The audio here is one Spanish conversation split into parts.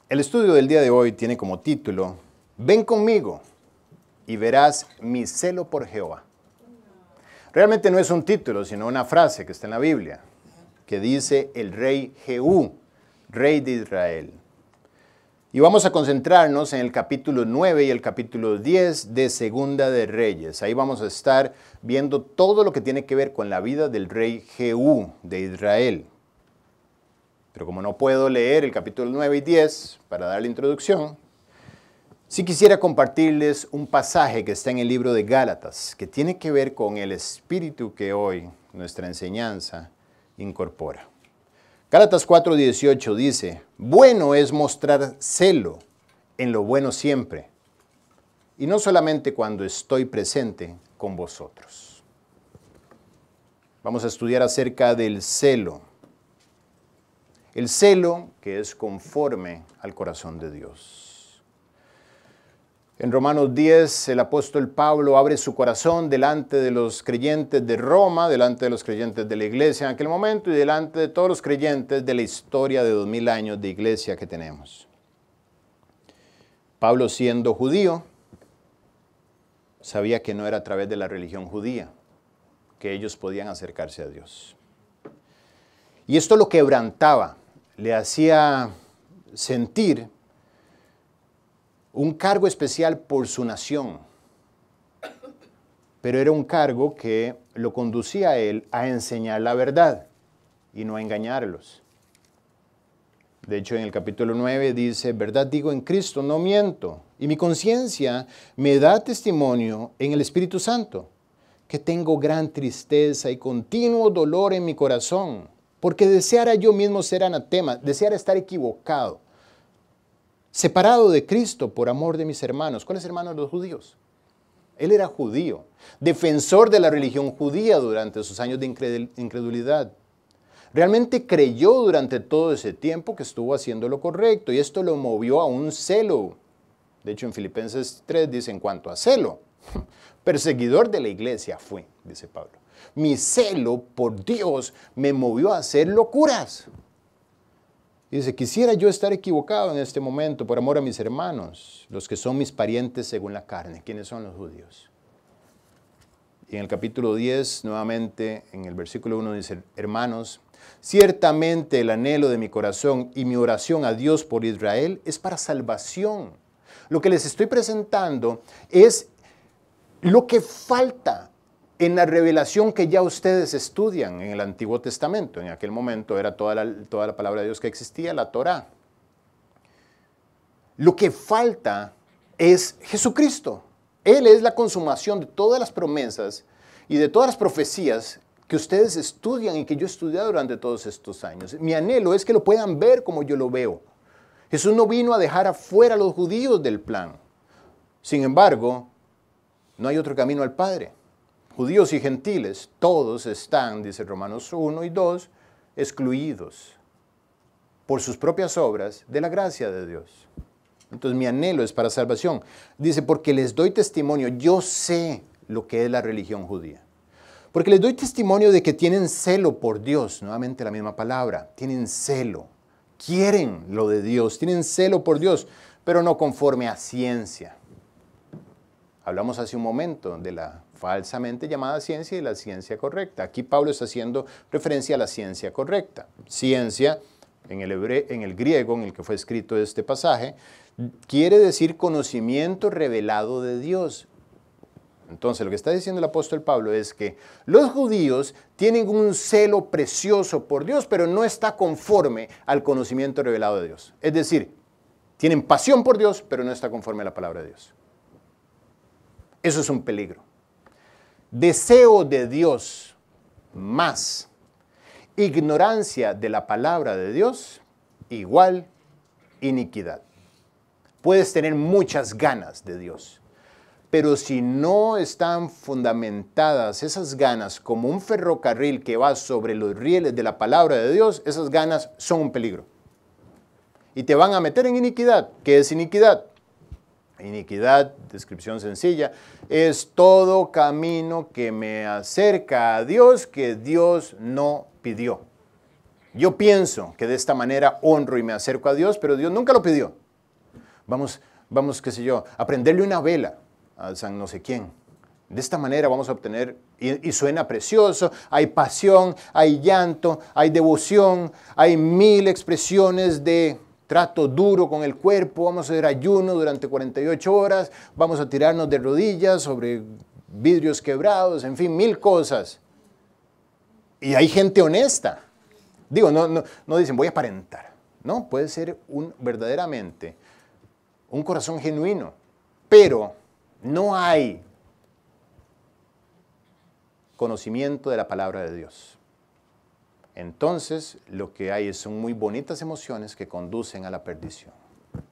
El estudio del día de hoy tiene como título, Ven conmigo y verás mi celo por Jehová. Realmente no es un título, sino una frase que está en la Biblia, que dice el rey Jehú, rey de Israel. Y vamos a concentrarnos en el capítulo 9 y el capítulo 10 de Segunda de Reyes. Ahí vamos a estar viendo todo lo que tiene que ver con la vida del rey Jehú de Israel. Pero como no puedo leer el capítulo 9 y 10 para dar la introducción, sí quisiera compartirles un pasaje que está en el libro de Gálatas, que tiene que ver con el espíritu que hoy nuestra enseñanza incorpora. Gálatas 4:18 dice, bueno es mostrar celo en lo bueno siempre, y no solamente cuando estoy presente con vosotros. Vamos a estudiar acerca del celo. El celo que es conforme al corazón de Dios. En Romanos 10, el apóstol Pablo abre su corazón delante de los creyentes de Roma, delante de los creyentes de la iglesia en aquel momento y delante de todos los creyentes de la historia de 2000 años de iglesia que tenemos. Pablo, siendo judío, sabía que no era a través de la religión judía que ellos podían acercarse a Dios. Y esto lo quebrantaba, le hacía sentir un cargo especial por su nación, pero era un cargo que lo conducía a él a enseñar la verdad y no a engañarlos. De hecho, en el capítulo 9 dice, verdad digo en Cristo, no miento, y mi conciencia me da testimonio en el Espíritu Santo, que tengo gran tristeza y continuo dolor en mi corazón, porque deseara yo mismo ser anatema, deseara estar equivocado, separado de Cristo por amor de mis hermanos. ¿Cuáles hermanos? Los judíos. Él era judío, defensor de la religión judía durante sus años de incredulidad. Realmente creyó durante todo ese tiempo que estuvo haciendo lo correcto y esto lo movió a un celo. De hecho, en Filipenses 3 dice, en cuanto a celo, perseguidor de la iglesia fui, dice Pablo. Mi celo por Dios me movió a hacer locuras. Y dice, quisiera yo estar equivocado en este momento por amor a mis hermanos, los que son mis parientes según la carne. ¿Quiénes son los judíos? Y en el capítulo 10, nuevamente, en el versículo 1 dice, hermanos, ciertamente el anhelo de mi corazón y mi oración a Dios por Israel es para salvación. Lo que les estoy presentando es lo que falta en la revelación que ya ustedes estudian en el Antiguo Testamento. En aquel momento era toda la palabra de Dios que existía, la Torá. Lo que falta es Jesucristo. Él es la consumación de todas las promesas y de todas las profecías que ustedes estudian y que yo he estudiado durante todos estos años. Mi anhelo es que lo puedan ver como yo lo veo. Jesús no vino a dejar afuera a los judíos del plan. Sin embargo, no hay otro camino al Padre. Judíos y gentiles, todos están, dice Romanos 1 y 2, excluidos por sus propias obras de la gracia de Dios. Entonces mi anhelo es para salvación. Dice, porque les doy testimonio, yo sé lo que es la religión judía. Porque les doy testimonio de que tienen celo por Dios, nuevamente la misma palabra, tienen celo, quieren lo de Dios, tienen celo por Dios, pero no conforme a ciencia. Hablamos hace un momento de la falsamente llamada ciencia y la ciencia correcta. Aquí Pablo está haciendo referencia a la ciencia correcta. Ciencia, en el griego en el que fue escrito este pasaje, quiere decir conocimiento revelado de Dios. Entonces, lo que está diciendo el apóstol Pablo es que los judíos tienen un celo precioso por Dios, pero no está conforme al conocimiento revelado de Dios. Es decir, tienen pasión por Dios, pero no está conforme a la palabra de Dios. Eso es un peligro. Deseo de Dios más ignorancia de la palabra de Dios igual iniquidad. Puedes tener muchas ganas de Dios, pero si no están fundamentadas esas ganas como un ferrocarril que va sobre los rieles de la palabra de Dios, esas ganas son un peligro. Y te van a meter en iniquidad. ¿Qué es iniquidad? Iniquidad, descripción sencilla, es todo camino que me acerca a Dios que Dios no pidió. Yo pienso que de esta manera honro y me acerco a Dios, pero Dios nunca lo pidió. Vamos, qué sé yo, a prenderle una vela a San no sé quién. De esta manera vamos a obtener, y suena precioso, hay pasión, hay llanto, hay devoción, hay 1000 expresiones de trato duro con el cuerpo, vamos a hacer ayuno durante 48 horas, vamos a tirarnos de rodillas sobre vidrios quebrados, en fin, 1000 cosas. Y hay gente honesta. Digo, no dicen voy a aparentar. No, puede ser verdaderamente un corazón genuino, pero no hay conocimiento de la palabra de Dios. Entonces, lo que hay son muy bonitas emociones que conducen a la perdición.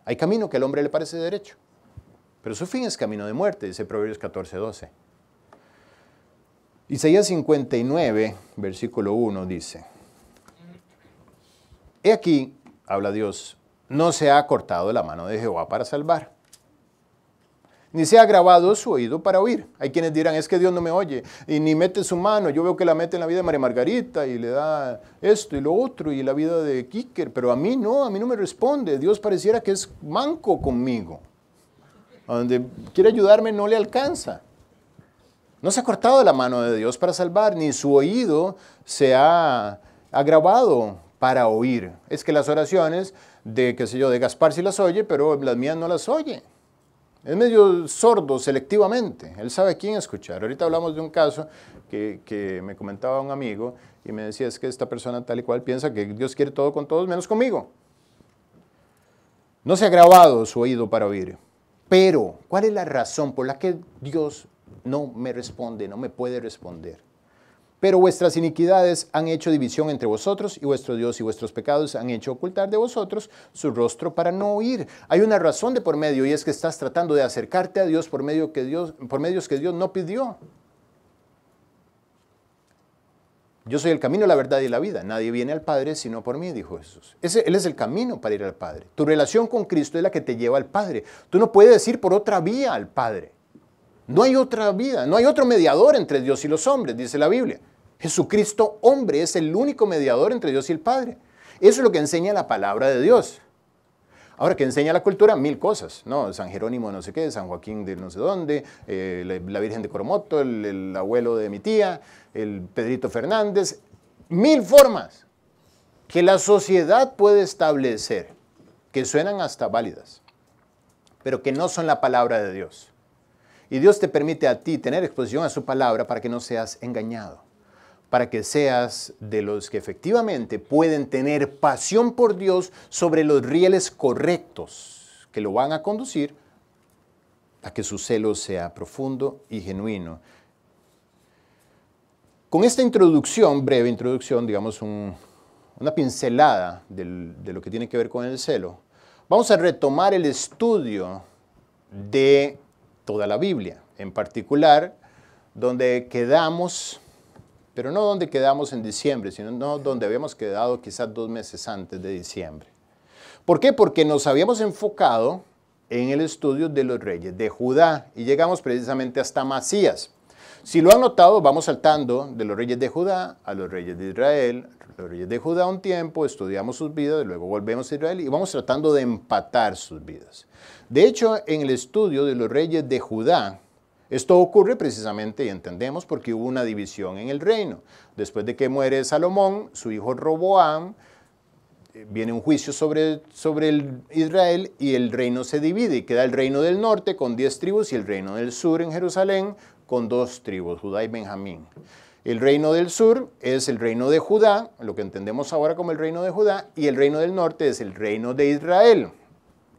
Hay camino que al hombre le parece derecho, pero su fin es camino de muerte, dice Proverbios 14:12. Isaías 59, versículo 1 dice: He aquí, habla Dios, no se ha cortado la mano de Jehová para salvar, ni se ha agravado su oído para oír. Hay quienes dirán, es que Dios no me oye, y ni mete su mano. Yo veo que la mete en la vida de María Margarita, y le da esto y lo otro, y la vida de Kiker, pero a mí no me responde. Dios pareciera que es manco conmigo. A donde quiere ayudarme no le alcanza. No se ha cortado la mano de Dios para salvar, ni su oído se ha agravado para oír. Es que las oraciones de, qué sé yo, de Gaspar sí las oye, pero las mías no las oye. Es medio sordo selectivamente, él sabe a quién escuchar. Ahorita hablamos de un caso que me comentaba un amigo y me decía, es que esta persona tal y cual piensa que Dios quiere todo con todos menos conmigo. No se ha agravado su oído para oír. Pero, ¿cuál es la razón por la que Dios no me responde, no me puede responder? Pero vuestras iniquidades han hecho división entre vosotros, y vuestro Dios y vuestros pecados han hecho ocultar de vosotros su rostro para no oír. Hay una razón de por medio, y es que estás tratando de acercarte a Dios por medios que Dios no pidió. Yo soy el camino, la verdad y la vida. Nadie viene al Padre sino por mí, dijo Jesús. Él es el camino para ir al Padre. Tu relación con Cristo es la que te lleva al Padre. Tú no puedes ir por otra vía al Padre. No hay otra vida, no hay otro mediador entre Dios y los hombres, dice la Biblia. Jesucristo, hombre, es el único mediador entre Dios y el Padre. Eso es lo que enseña la palabra de Dios. Ahora, ¿qué enseña la cultura? 1000 cosas, ¿no? San Jerónimo no sé qué, San Joaquín de no sé dónde, la Virgen de Coromoto, el abuelo de mi tía, el Pedrito Fernández. 1000 formas que la sociedad puede establecer, que suenan hasta válidas, pero que no son la palabra de Dios. Y Dios te permite a ti tener exposición a su palabra para que no seas engañado, para que seas de los que efectivamente pueden tener pasión por Dios sobre los rieles correctos que lo van a conducir a que su celo sea profundo y genuino. Con esta introducción, breve introducción, digamos una pincelada de lo que tiene que ver con el celo, vamos a retomar el estudio de toda la Biblia, en particular donde quedamos, pero no donde quedamos en diciembre, sino no donde habíamos quedado quizás 2 meses antes de diciembre. ¿Por qué? Porque nos habíamos enfocado en el estudio de los reyes de Judá y llegamos precisamente hasta Amasías. Si lo han notado, vamos saltando de los reyes de Judá a los reyes de Israel, los reyes de Judá un tiempo, estudiamos sus vidas, luego volvemos a Israel y vamos tratando de empatar sus vidas. De hecho, en el estudio de los reyes de Judá, esto ocurre precisamente, y entendemos, porque hubo una división en el reino. Después de que muere Salomón, su hijo Roboam, viene un juicio sobre el Israel y el reino se divide y queda el reino del norte con 10 tribus y el reino del sur en Jerusalén con 2 tribus, Judá y Benjamín. El reino del sur es el reino de Judá, lo que entendemos ahora como el reino de Judá, y el reino del norte es el reino de Israel,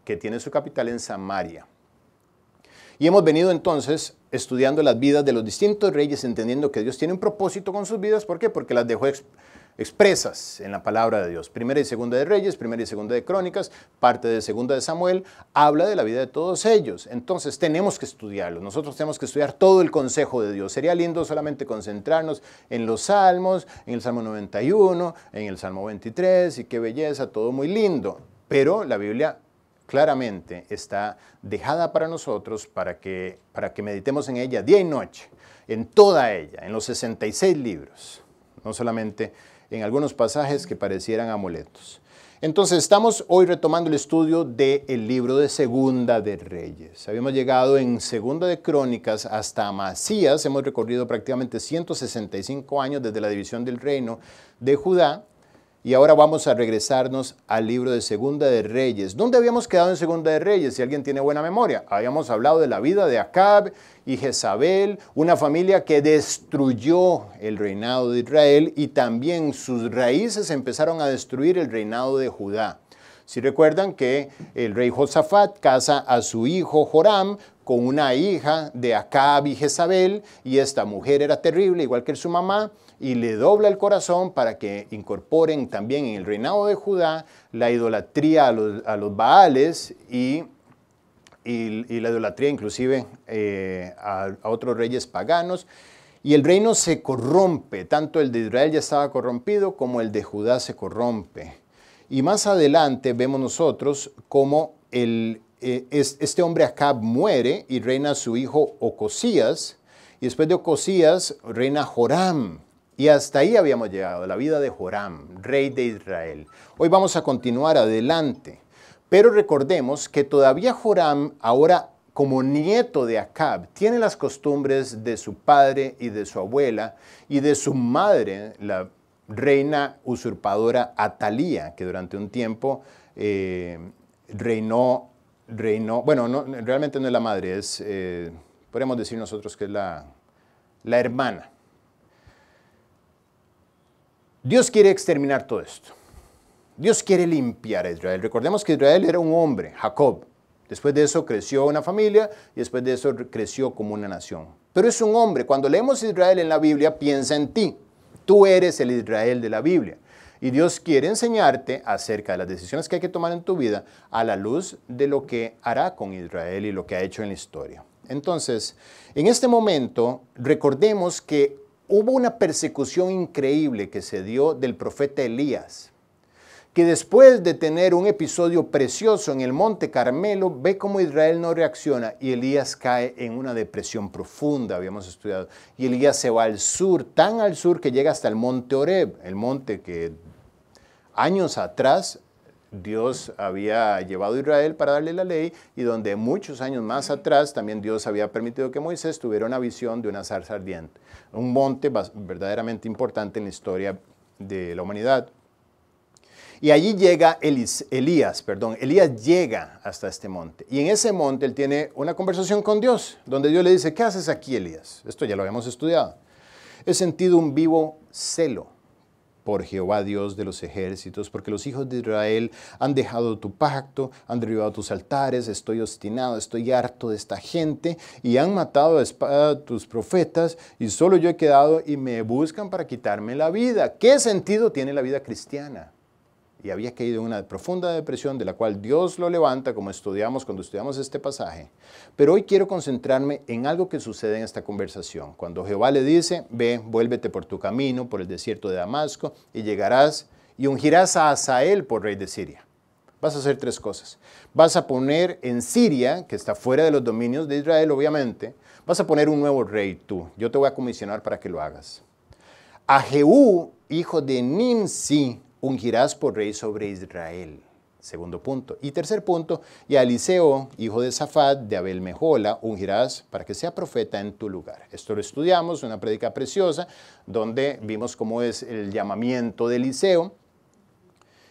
que tiene su capital en Samaria. Y hemos venido entonces estudiando las vidas de los distintos reyes, entendiendo que Dios tiene un propósito con sus vidas. ¿Por qué? Porque las dejó expresas en la palabra de Dios. Primera y segunda de Reyes, primera y segunda de Crónicas, parte de segunda de Samuel, habla de la vida de todos ellos. Entonces tenemos que estudiarlos. Nosotros tenemos que estudiar todo el consejo de Dios. Sería lindo solamente concentrarnos en los salmos, en el Salmo 91, en el Salmo 23, y qué belleza, todo muy lindo. Pero la Biblia claramente está dejada para nosotros para que meditemos en ella día y noche, en toda ella, en los 66 libros, no solamente en algunos pasajes que parecieran amuletos. Entonces estamos hoy retomando el estudio del libro de Segunda de Reyes. Habíamos llegado en Segunda de Crónicas hasta Amasías, hemos recorrido prácticamente 165 años desde la división del reino de Judá. Y ahora vamos a regresarnos al libro de Segunda de Reyes. ¿Dónde habíamos quedado en Segunda de Reyes? Si alguien tiene buena memoria. Habíamos hablado de la vida de Acab y Jezabel, una familia que destruyó el reinado de Israel y también sus raíces empezaron a destruir el reinado de Judá. Si recuerdan que el rey Josafat casa a su hijo Joram con una hija de Acab y Jezabel, y esta mujer era terrible, igual que su mamá, y le dobla el corazón para que incorporen también en el reinado de Judá la idolatría a los Baales y la idolatría inclusive a otros reyes paganos. Y el reino se corrompe, tanto el de Israel ya estaba corrompido como el de Judá se corrompe. Y más adelante vemos nosotros cómo este hombre Acab muere y reina su hijo Ocosías, y después de Ocosías reina Joram. Y hasta ahí habíamos llegado, la vida de Joram, rey de Israel. Hoy vamos a continuar adelante, pero recordemos que todavía Joram, ahora como nieto de Acab, tiene las costumbres de su padre y de su abuela y de su madre, la reina usurpadora Atalía, que durante un tiempo reinó, bueno, realmente no es la madre, podríamos decir nosotros que es la hermana. Dios quiere exterminar todo esto. Dios quiere limpiar a Israel. Recordemos que Israel era un hombre, Jacob. Después de eso creció una familia y después de eso creció como una nación. Pero es un hombre. Cuando leemos Israel en la Biblia, piensa en ti. Tú eres el Israel de la Biblia. Y Dios quiere enseñarte acerca de las decisiones que hay que tomar en tu vida a la luz de lo que hará con Israel y lo que ha hecho en la historia. Entonces, en este momento, recordemos que hubo una persecución increíble que se dio del profeta Elías, que después de tener un episodio precioso en el Monte Carmelo, ve cómo Israel no reacciona y Elías cae en una depresión profunda, habíamos estudiado, y Elías se va al sur, tan al sur que llega hasta el Monte Horeb, el monte que años atrás Dios había llevado a Israel para darle la ley y donde muchos años más atrás también Dios había permitido que Moisés tuviera una visión de una zarza ardiente. Un monte verdaderamente importante en la historia de la humanidad. Y allí llega Elías llega hasta este monte. Y en ese monte él tiene una conversación con Dios, donde Dios le dice, ¿qué haces aquí, Elías? Esto ya lo habíamos estudiado. He sentido un vivo celo por Jehová Dios de los ejércitos, porque los hijos de Israel han dejado tu pacto, han derribado tus altares, estoy obstinado, estoy harto de esta gente, y han matado a espada a tus profetas, y solo yo he quedado y me buscan para quitarme la vida. ¿Qué sentido tiene la vida cristiana? Y había caído en una profunda depresión de la cual Dios lo levanta, como estudiamos cuando estudiamos este pasaje. Pero hoy quiero concentrarme en algo que sucede en esta conversación. Cuando Jehová le dice, ve, vuélvete por tu camino, por el desierto de Damasco, y llegarás y ungirás a Hazael por rey de Siria. Vas a hacer tres cosas. Vas a poner en Siria, que está fuera de los dominios de Israel, obviamente, vas a poner un nuevo rey tú. Yo te voy a comisionar para que lo hagas. A Jehú, hijo de Nimsi, ungirás por rey sobre Israel. Segundo punto. Y tercer punto, y a Eliseo, hijo de Safat, de Abel Mejola, ungirás para que sea profeta en tu lugar. Esto lo estudiamos, una prédica preciosa, donde vimos cómo es el llamamiento de Eliseo.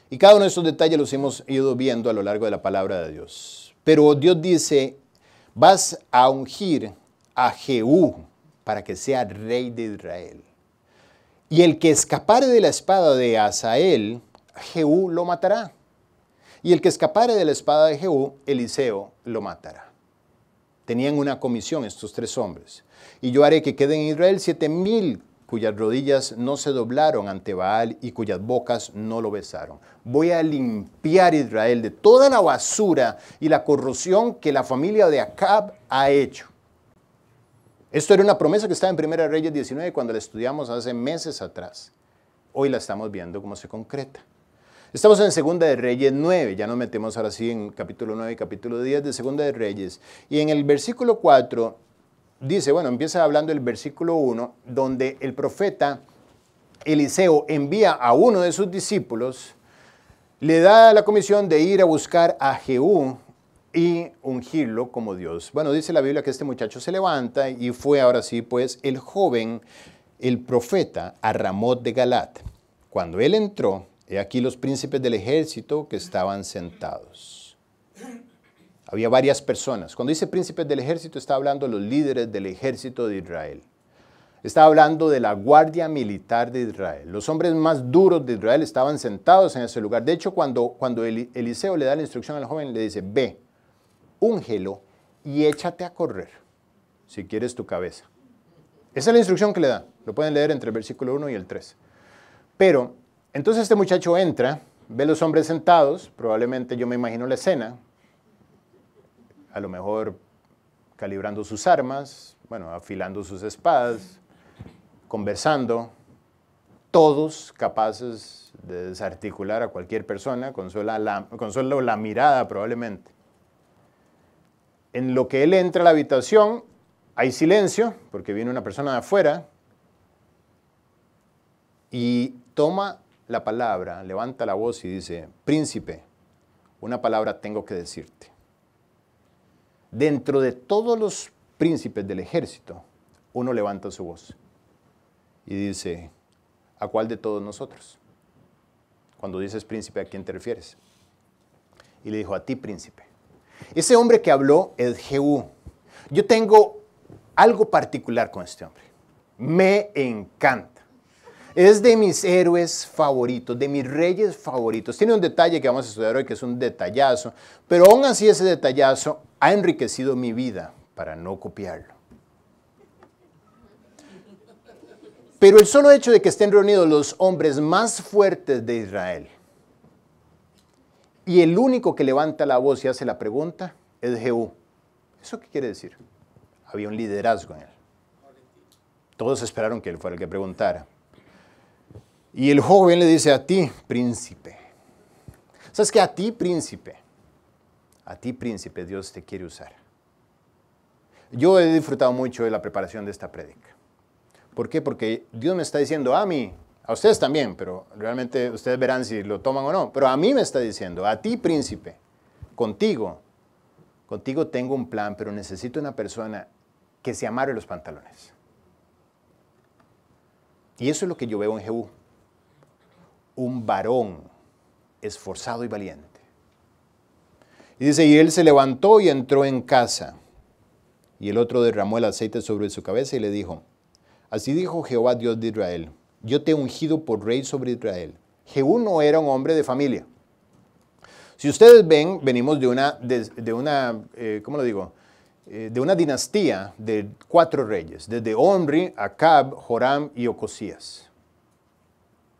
Y cada uno de estos detalles los hemos ido viendo a lo largo de la palabra de Dios. Pero Dios dice, vas a ungir a Jehú para que sea rey de Israel. Y el que escapare de la espada de Hazael, Jehú lo matará. Y el que escapare de la espada de Jehú, Eliseo lo matará. Tenían una comisión estos tres hombres. Y yo haré que queden en Israel 7,000 cuyas rodillas no se doblaron ante Baal y cuyas bocas no lo besaron. Voy a limpiar Israel de toda la basura y la corrupción que la familia de Acab ha hecho. Esto era una promesa que estaba en 1 Reyes 19 cuando la estudiamos hace meses atrás. Hoy la estamos viendo cómo se concreta. Estamos en 2 de Reyes 9, ya nos metemos ahora sí en capítulo 9 y capítulo 10 de 2 de Reyes. Y en el versículo 4 dice, bueno, empieza hablando el versículo 1, donde el profeta Eliseo envía a uno de sus discípulos, le da la comisión de ir a buscar a Jehú y ungirlo como Dios. Bueno, dice la Biblia que este muchacho se levanta y fue ahora sí, pues, el joven, el profeta, a Ramot de Galat. Cuando él entró, he aquí los príncipes del ejército que estaban sentados. Había varias personas. Cuando dice príncipes del ejército, está hablando de los líderes del ejército de Israel. Está hablando de la guardia militar de Israel. Los hombres más duros de Israel estaban sentados en ese lugar. De hecho, cuando Eliseo le da la instrucción al joven, le dice, ve, úngelo y échate a correr, si quieres tu cabeza. Esa es la instrucción que le da. Lo pueden leer entre el versículo 1 y el 3. Pero, entonces este muchacho entra, ve a los hombres sentados, probablemente yo me imagino la escena, a lo mejor calibrando sus armas, bueno, afilando sus espadas, conversando, todos capaces de desarticular a cualquier persona con solo la mirada probablemente. En lo que él entra a la habitación, hay silencio, porque viene una persona de afuera, y toma la palabra, levanta la voz y dice, príncipe, una palabra tengo que decirte. Dentro de todos los príncipes del ejército, uno levanta su voz y dice, ¿a cuál de todos nosotros? Cuando dices príncipe, ¿a quién te refieres? Y le dijo, a ti, príncipe. Ese hombre que habló es Jehú. Yo tengo algo particular con este hombre. Me encanta. Es de mis héroes favoritos, de mis reyes favoritos. Tiene un detalle que vamos a estudiar hoy, que es un detallazo, pero aún así ese detallazo ha enriquecido mi vida para no copiarlo. Pero el solo hecho de que estén reunidos los hombres más fuertes de Israel y el único que levanta la voz y hace la pregunta es Jehú. ¿Eso qué quiere decir? Había un liderazgo en él. Todos esperaron que él fuera el que preguntara. Y el joven le dice, a ti, príncipe. ¿Sabes qué? A ti, príncipe, Dios te quiere usar. Yo he disfrutado mucho de la preparación de esta prédica. ¿Por qué? Porque Dios me está diciendo a mí, a ustedes también, pero realmente ustedes verán si lo toman o no, pero a mí me está diciendo, a ti, príncipe, contigo tengo un plan, pero necesito una persona que se amarre los pantalones. Y eso es lo que yo veo en Jehú. Un varón esforzado y valiente. Y dice, y él se levantó y entró en casa. Y el otro derramó el aceite sobre su cabeza y le dijo, así dijo Jehová Dios de Israel, yo te he ungido por rey sobre Israel. Jehú no era un hombre de familia. Si ustedes ven, venimos de una dinastía de 4 reyes, desde Omri, Acab, Joram y Ocosías.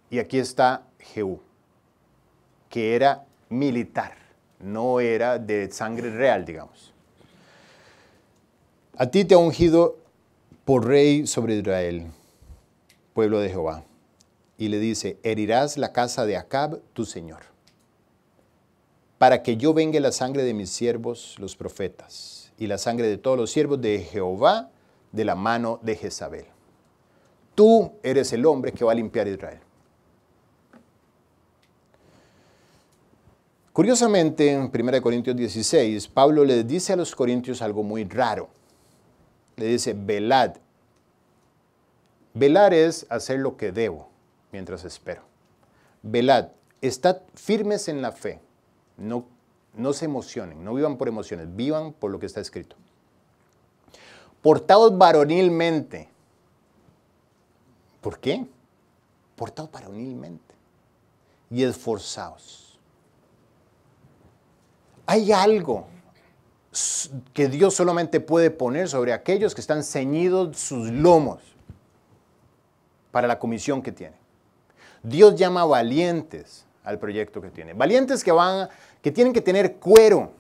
Y aquí está Jehú, que era militar, no era de sangre real, digamos. A ti te ha ungido por rey sobre Israel, pueblo de Jehová. Y le dice, herirás la casa de Acab, tu señor, para que yo vengue la sangre de mis siervos, los profetas, y la sangre de todos los siervos de Jehová de la mano de Jezabel. Tú eres el hombre que va a limpiar Israel. Curiosamente, en 1 Corintios 16, Pablo le dice a los corintios algo muy raro. Le dice, velad. Velar es hacer lo que debo mientras espero. Velad, estad firmes en la fe. No se emocionen, no vivan por emociones, vivan por lo que está escrito. Portaos varonilmente. ¿Por qué? Portaos varonilmente. Y esforzaos. Hay algo que Dios solamente puede poner sobre aquellos que están ceñidos sus lomos para la comisión que tiene. Dios llama valientes al proyecto que tiene. Valientes que tienen que tener cuero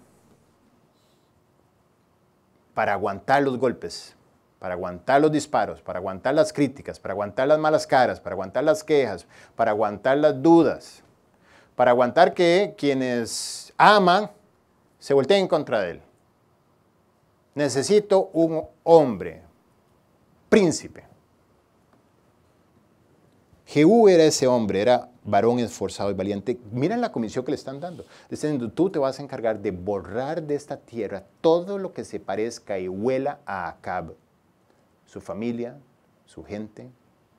para aguantar los golpes, para aguantar los disparos, para aguantar las críticas, para aguantar las malas caras, para aguantar las quejas, para aguantar las dudas, para aguantar que quienes aman se volteen contra de él. Necesito un hombre, príncipe. Jehú era ese hombre, era varón esforzado y valiente. Miren la comisión que le están dando. Le están diciendo, tú te vas a encargar de borrar de esta tierra todo lo que se parezca y huela a Acab. Su familia, su gente,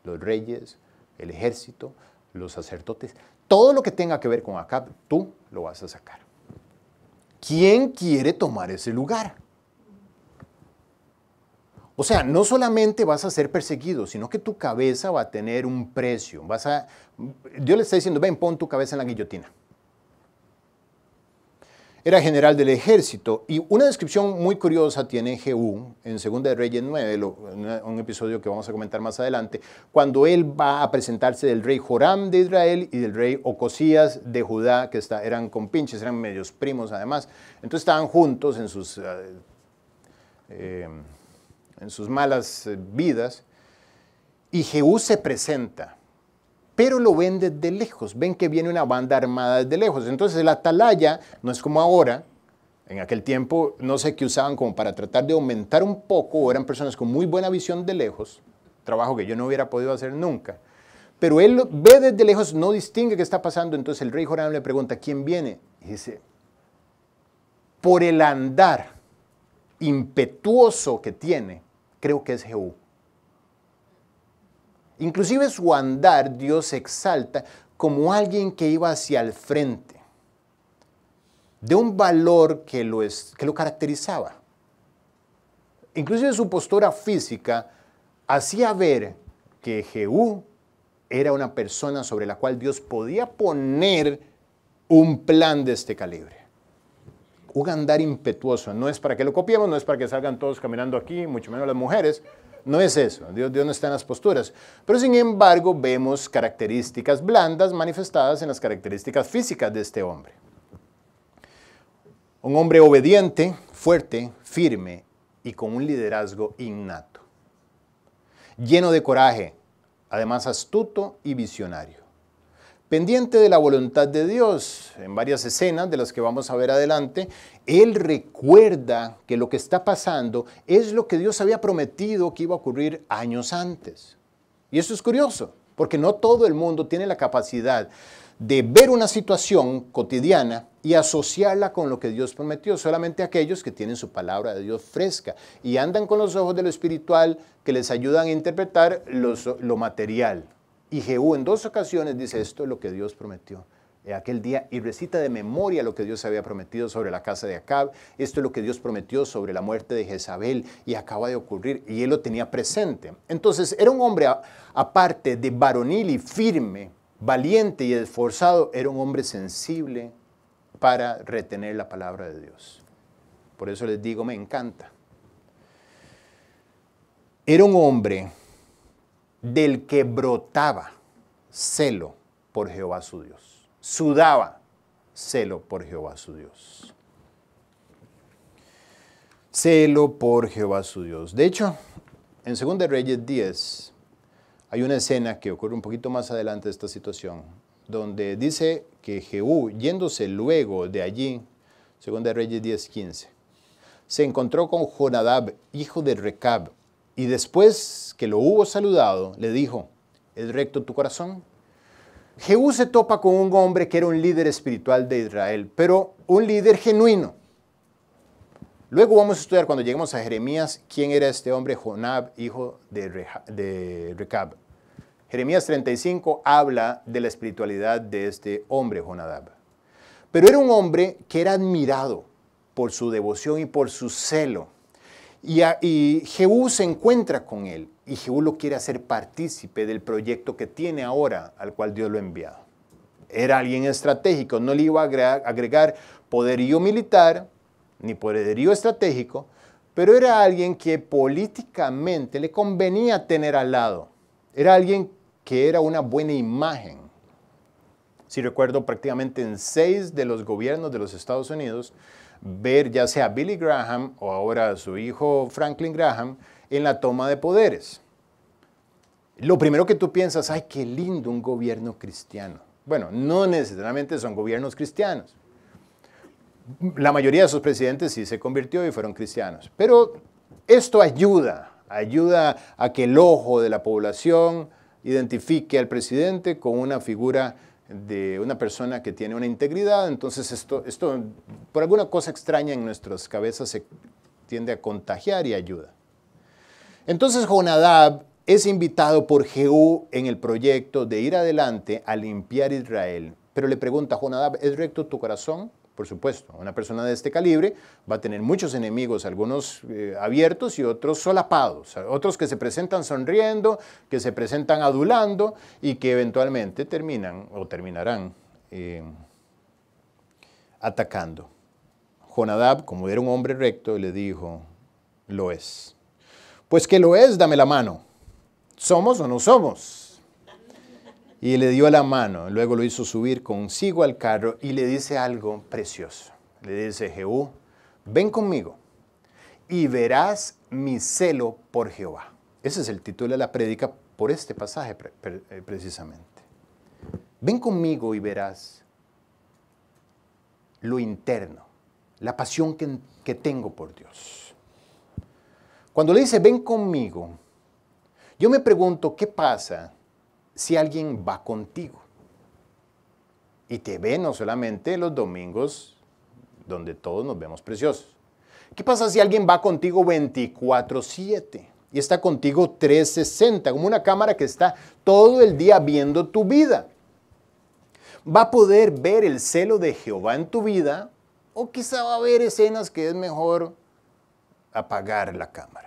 los reyes, el ejército, los sacerdotes. Todo lo que tenga que ver con Acab, tú lo vas a sacar. ¿Quién quiere tomar ese lugar? O sea, no solamente vas a ser perseguido, sino que tu cabeza va a tener un precio. Dios le está diciendo, ven, pon tu cabeza en la guillotina. Era general del ejército y una descripción muy curiosa tiene Jehú en 2 de Reyes 9, un episodio que vamos a comentar más adelante, cuando él va a presentarse del rey Joram de Israel y del rey Ocosías de Judá, que eran compinches, eran medios primos además. Entonces estaban juntos en sus malas vidas, y Jehú se presenta, pero lo ven desde lejos, ven que viene una banda armada desde lejos. Entonces la atalaya no es como ahora, en aquel tiempo no sé qué usaban como para tratar de aumentar un poco, o eran personas con muy buena visión de lejos, trabajo que yo no hubiera podido hacer nunca, pero él ve desde lejos, no distingue qué está pasando. Entonces el rey Joram le pregunta, ¿quién viene? Y dice, por el andar impetuoso que tiene, creo que es Jehú. Inclusive su andar Dios exalta como alguien que iba hacia el frente, de un valor que lo caracterizaba. Inclusive su postura física hacía ver que Jehú era una persona sobre la cual Dios podía poner un plan de este calibre. Un andar impetuoso, no es para que lo copiemos, no es para que salgan todos caminando aquí, mucho menos las mujeres. No es eso, Dios no está en las posturas. Pero sin embargo vemos características blandas manifestadas en las características físicas de este hombre. Un hombre obediente, fuerte, firme y con un liderazgo innato. Lleno de coraje, además astuto y visionario. Pendiente de la voluntad de Dios, en varias escenas de las que vamos a ver adelante, él recuerda que lo que está pasando es lo que Dios había prometido que iba a ocurrir años antes. Y eso es curioso, porque no todo el mundo tiene la capacidad de ver una situación cotidiana y asociarla con lo que Dios prometió. Solamente aquellos que tienen su palabra de Dios fresca y andan con los ojos de lo espiritual que les ayudan a interpretar lo material. Y Jehú en 2 ocasiones dice, esto es lo que Dios prometió aquel día, y recita de memoria lo que Dios había prometido sobre la casa de Acab. Esto es lo que Dios prometió sobre la muerte de Jezabel, y acaba de ocurrir, y él lo tenía presente. Entonces era un hombre, aparte de varonil y firme, valiente y esforzado, era un hombre sensible para retener la palabra de Dios. Por eso les digo, me encanta. Era un hombre del que brotaba celo por Jehová su Dios. Sudaba celo por Jehová su Dios. Celo por Jehová su Dios. De hecho, en 2 de Reyes 10 hay una escena que ocurre un poquito más adelante de esta situación, donde dice que Jehú, yéndose luego de allí, 2 de Reyes 10:15, se encontró con Jonadab, hijo de Recab, y después que lo hubo saludado, le dijo, ¿es recto tu corazón? Jehú se topa con un hombre que era un líder espiritual de Israel, pero un líder genuino. Luego vamos a estudiar, cuando lleguemos a Jeremías, quién era este hombre, Jonadab, hijo de Recab. Jeremías 35 habla de la espiritualidad de este hombre, Jonadab. Pero era un hombre que era admirado por su devoción y por su celo. Y Jehú se encuentra con él, y Jehú lo quiere hacer partícipe del proyecto que tiene ahora, al cual Dios lo ha enviado. Era alguien estratégico, no le iba a agregar poderío militar, ni poderío estratégico, pero era alguien que políticamente le convenía tener al lado. Era alguien que era una buena imagen. Si recuerdo, prácticamente en 6 de los gobiernos de los Estados Unidos, ver ya sea Billy Graham o ahora su hijo Franklin Graham en la toma de poderes. Lo primero que tú piensas, ¡ay, qué lindo un gobierno cristiano! Bueno, no necesariamente son gobiernos cristianos. La mayoría de sus presidentes sí se convirtió y fueron cristianos. Pero esto ayuda a que el ojo de la población identifique al presidente con una figura de una persona que tiene una integridad. Entonces esto por alguna cosa extraña en nuestras cabezas se tiende a contagiar y ayuda. Entonces Jonadab es invitado por Jehú en el proyecto de ir adelante a limpiar Israel. Pero le pregunta a Jonadab, ¿es recto tu corazón? Por supuesto, una persona de este calibre va a tener muchos enemigos, algunos abiertos y otros solapados, otros que se presentan sonriendo, que se presentan adulando y que eventualmente terminan o terminarán atacando. Jonadab, como era un hombre recto, le dijo, lo es. Pues que lo es, dame la mano. ¿Somos o no somos? Y le dio la mano, luego lo hizo subir consigo al carro y le dice algo precioso. Le dice, Jehú, ven conmigo y verás mi celo por Jehová. Ese es el título de la prédica por este pasaje precisamente. Ven conmigo y verás lo interno, la pasión que tengo por Dios. Cuando le dice, ven conmigo, yo me pregunto, ¿qué pasa si alguien va contigo y te ve no solamente los domingos donde todos nos vemos preciosos? ¿Qué pasa si alguien va contigo 24/7 y está contigo 360, como una cámara que está todo el día viendo tu vida? ¿Va a poder ver el celo de Jehová en tu vida o quizá va a haber escenas que es mejor apagar la cámara?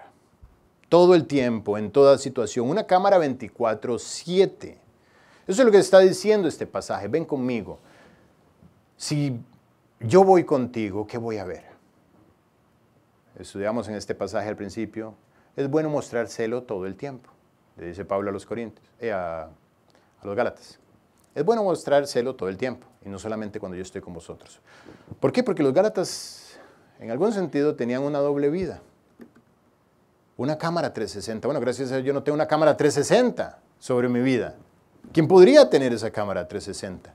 Todo el tiempo, en toda situación, una cámara 24/7. Eso es lo que está diciendo este pasaje. Ven conmigo. Si yo voy contigo, ¿qué voy a ver? Estudiamos en este pasaje al principio. Es bueno mostrar celo todo el tiempo, le dice Pablo a los Corintios, a los Gálatas. Es bueno mostrar celo todo el tiempo, y no solamente cuando yo estoy con vosotros. ¿Por qué? Porque los Gálatas, en algún sentido, tenían una doble vida. Una cámara 360. Bueno, gracias a Dios yo no tengo una cámara 360 sobre mi vida. ¿Quién podría tener esa cámara 360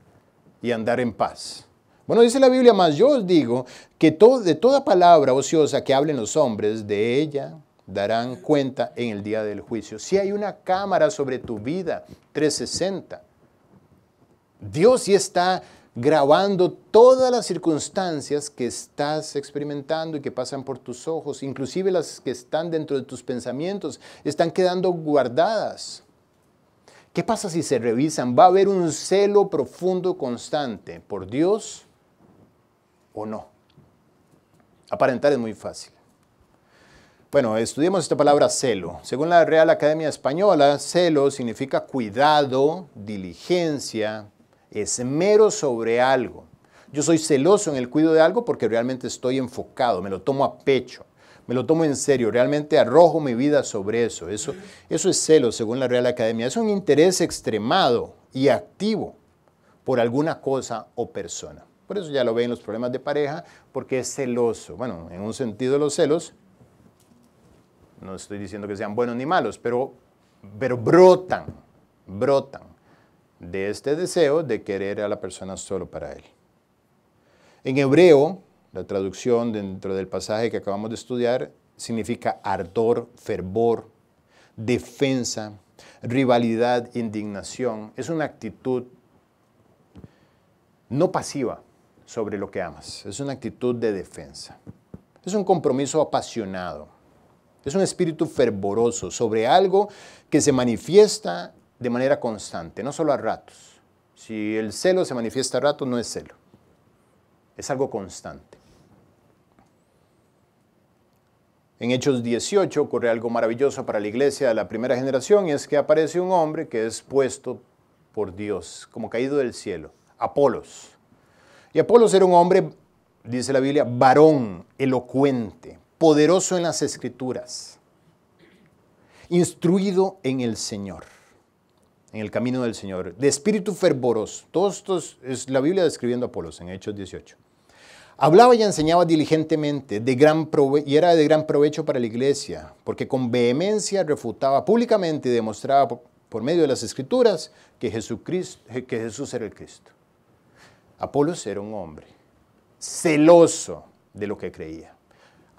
y andar en paz? Bueno, dice la Biblia, más yo os digo que de toda palabra ociosa que hablen los hombres, de ella darán cuenta en el día del juicio. Si hay una cámara sobre tu vida 360, Dios sí está grabando todas las circunstancias que estás experimentando y que pasan por tus ojos, inclusive las que están dentro de tus pensamientos, están quedando guardadas. ¿Qué pasa si se revisan? ¿Va a haber un celo profundo, constante por Dios o no? Aparentar es muy fácil. Bueno, estudiemos esta palabra celo. Según la Real Academia Española, celo significa cuidado, diligencia, esmero sobre algo. Yo soy celoso en el cuidado de algo porque realmente estoy enfocado, me lo tomo a pecho, me lo tomo en serio, realmente arrojo mi vida sobre eso. Eso es celo según la Real Academia. Es un interés extremado y activo por alguna cosa o persona. Por eso ya lo ven en los problemas de pareja, porque es celoso. Bueno, en un sentido los celos, no estoy diciendo que sean buenos ni malos, pero brotan de este deseo de querer a la persona solo para él. En hebreo, la traducción dentro del pasaje que acabamos de estudiar significa ardor, fervor, defensa, rivalidad, indignación. Es una actitud no pasiva sobre lo que amas. Es una actitud de defensa. Es un compromiso apasionado. Es un espíritu fervoroso sobre algo que se manifiesta de manera constante, no solo a ratos. Si el celo se manifiesta a ratos, no es celo. Es algo constante. En Hechos 18 ocurre algo maravilloso para la iglesia de la primera generación, y es que aparece un hombre que es puesto por Dios, como caído del cielo, Apolos. Y Apolos era un hombre, dice la Biblia, varón, elocuente, poderoso en las Escrituras, instruido en el Señor, en el camino del Señor, de espíritu fervoroso. Todo esto es la Biblia describiendo a Apolos en Hechos 18. Hablaba y enseñaba diligentemente y era de gran provecho para la iglesia, porque con vehemencia refutaba públicamente y demostraba por medio de las Escrituras que Jesús era el Cristo. Apolos era un hombre celoso de lo que creía.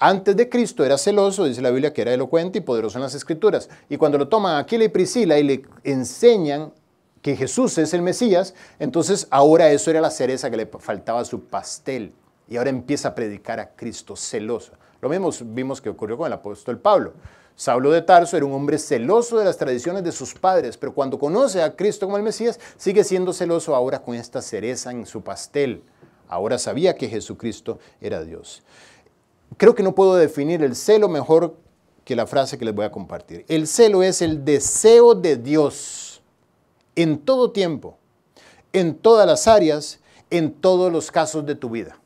Antes de Cristo era celoso, dice la Biblia que era elocuente y poderoso en las Escrituras. Y cuando lo toman Aquila y Priscila y le enseñan que Jesús es el Mesías, entonces ahora eso era la cereza que le faltaba a su pastel. Y ahora empieza a predicar a Cristo celoso. Lo mismo vimos que ocurrió con el apóstol Pablo. Saulo de Tarso era un hombre celoso de las tradiciones de sus padres, pero cuando conoce a Cristo como el Mesías, sigue siendo celoso ahora con esta cereza en su pastel. Ahora sabía que Jesucristo era Dios. Creo que no puedo definir el celo mejor que la frase que les voy a compartir. El celo es el deseo de Dios en todo tiempo, en todas las áreas, en todos los casos de tu vida.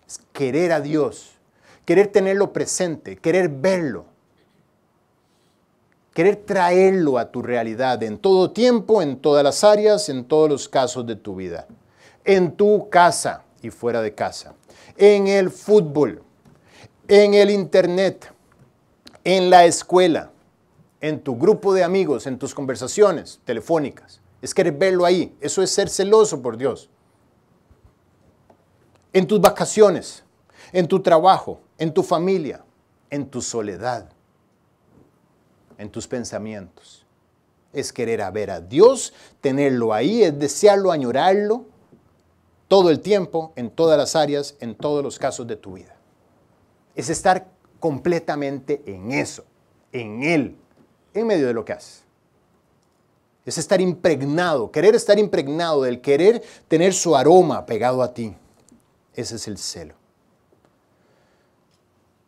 Es querer a Dios, querer tenerlo presente, querer verlo, querer traerlo a tu realidad en todo tiempo, en todas las áreas, en todos los casos de tu vida. En tu casa y fuera de casa, en el fútbol, en el internet, en la escuela, en tu grupo de amigos, en tus conversaciones telefónicas. Es querer verlo ahí. Eso es ser celoso por Dios. En tus vacaciones, en tu trabajo, en tu familia, en tu soledad, en tus pensamientos. Es querer a ver a Dios, tenerlo ahí, es desearlo, añorarlo, todo el tiempo, en todas las áreas, en todos los casos de tu vida. Es estar completamente en eso, en Él, en medio de lo que haces. Es estar impregnado, querer estar impregnado del querer tener su aroma pegado a ti. Ese es el celo.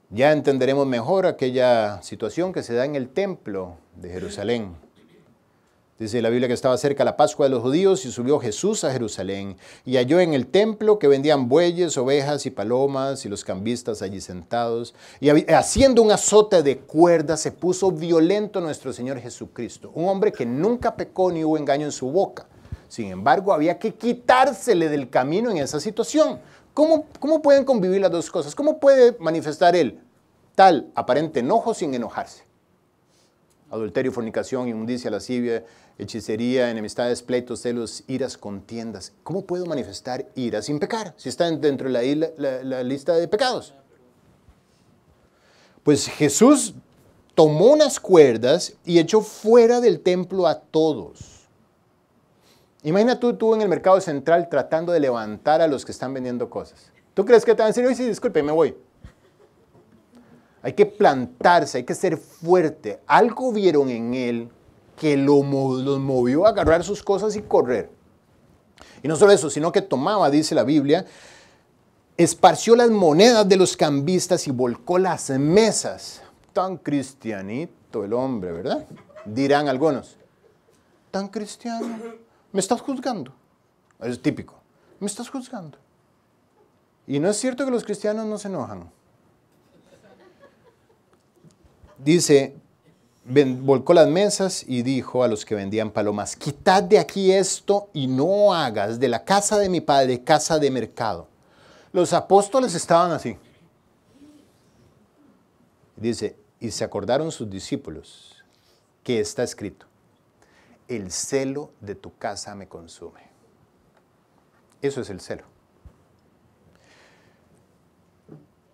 Ya entenderemos mejor aquella situación que se da en el templo de Jerusalén. Dice la Biblia que estaba cerca la Pascua de los judíos y subió Jesús a Jerusalén y halló en el templo que vendían bueyes, ovejas y palomas y los cambistas allí sentados. Y haciendo un azote de cuerdas se puso violento nuestro Señor Jesucristo, un hombre que nunca pecó ni hubo engaño en su boca. Sin embargo, había que quitársele del camino en esa situación. ¿Cómo pueden convivir las dos cosas? ¿Cómo puede manifestar él tal aparente enojo sin enojarse? Adulterio, fornicación, inmundicia, lascivia, hechicería, enemistades, pleitos, celos, iras, contiendas. ¿Cómo puedo manifestar ira sin pecar? Si está dentro de la lista de pecados. Pues Jesús tomó unas cuerdas y echó fuera del templo a todos. Imagina tú en el mercado central tratando de levantar a los que están vendiendo cosas. ¿Tú crees que te van a decir, oye, sí, disculpe, me voy? Hay que plantarse, hay que ser fuerte. Algo vieron en él que los movió a agarrar sus cosas y correr. Y no solo eso, sino que tomaba, dice la Biblia, esparció las monedas de los cambistas y volcó las mesas. Tan cristianito el hombre, ¿verdad? Dirán algunos. Tan cristiano. ¿Me estás juzgando? Es típico. ¿Me estás juzgando? Y no es cierto que los cristianos no se enojan. Dice, volcó las mesas y dijo a los que vendían palomas, quitad de aquí esto y no hagas de la casa de mi padre casa de mercado. Los apóstoles estaban así. Dice, y se acordaron sus discípulos que está escrito, el celo de tu casa me consume. Eso es el celo.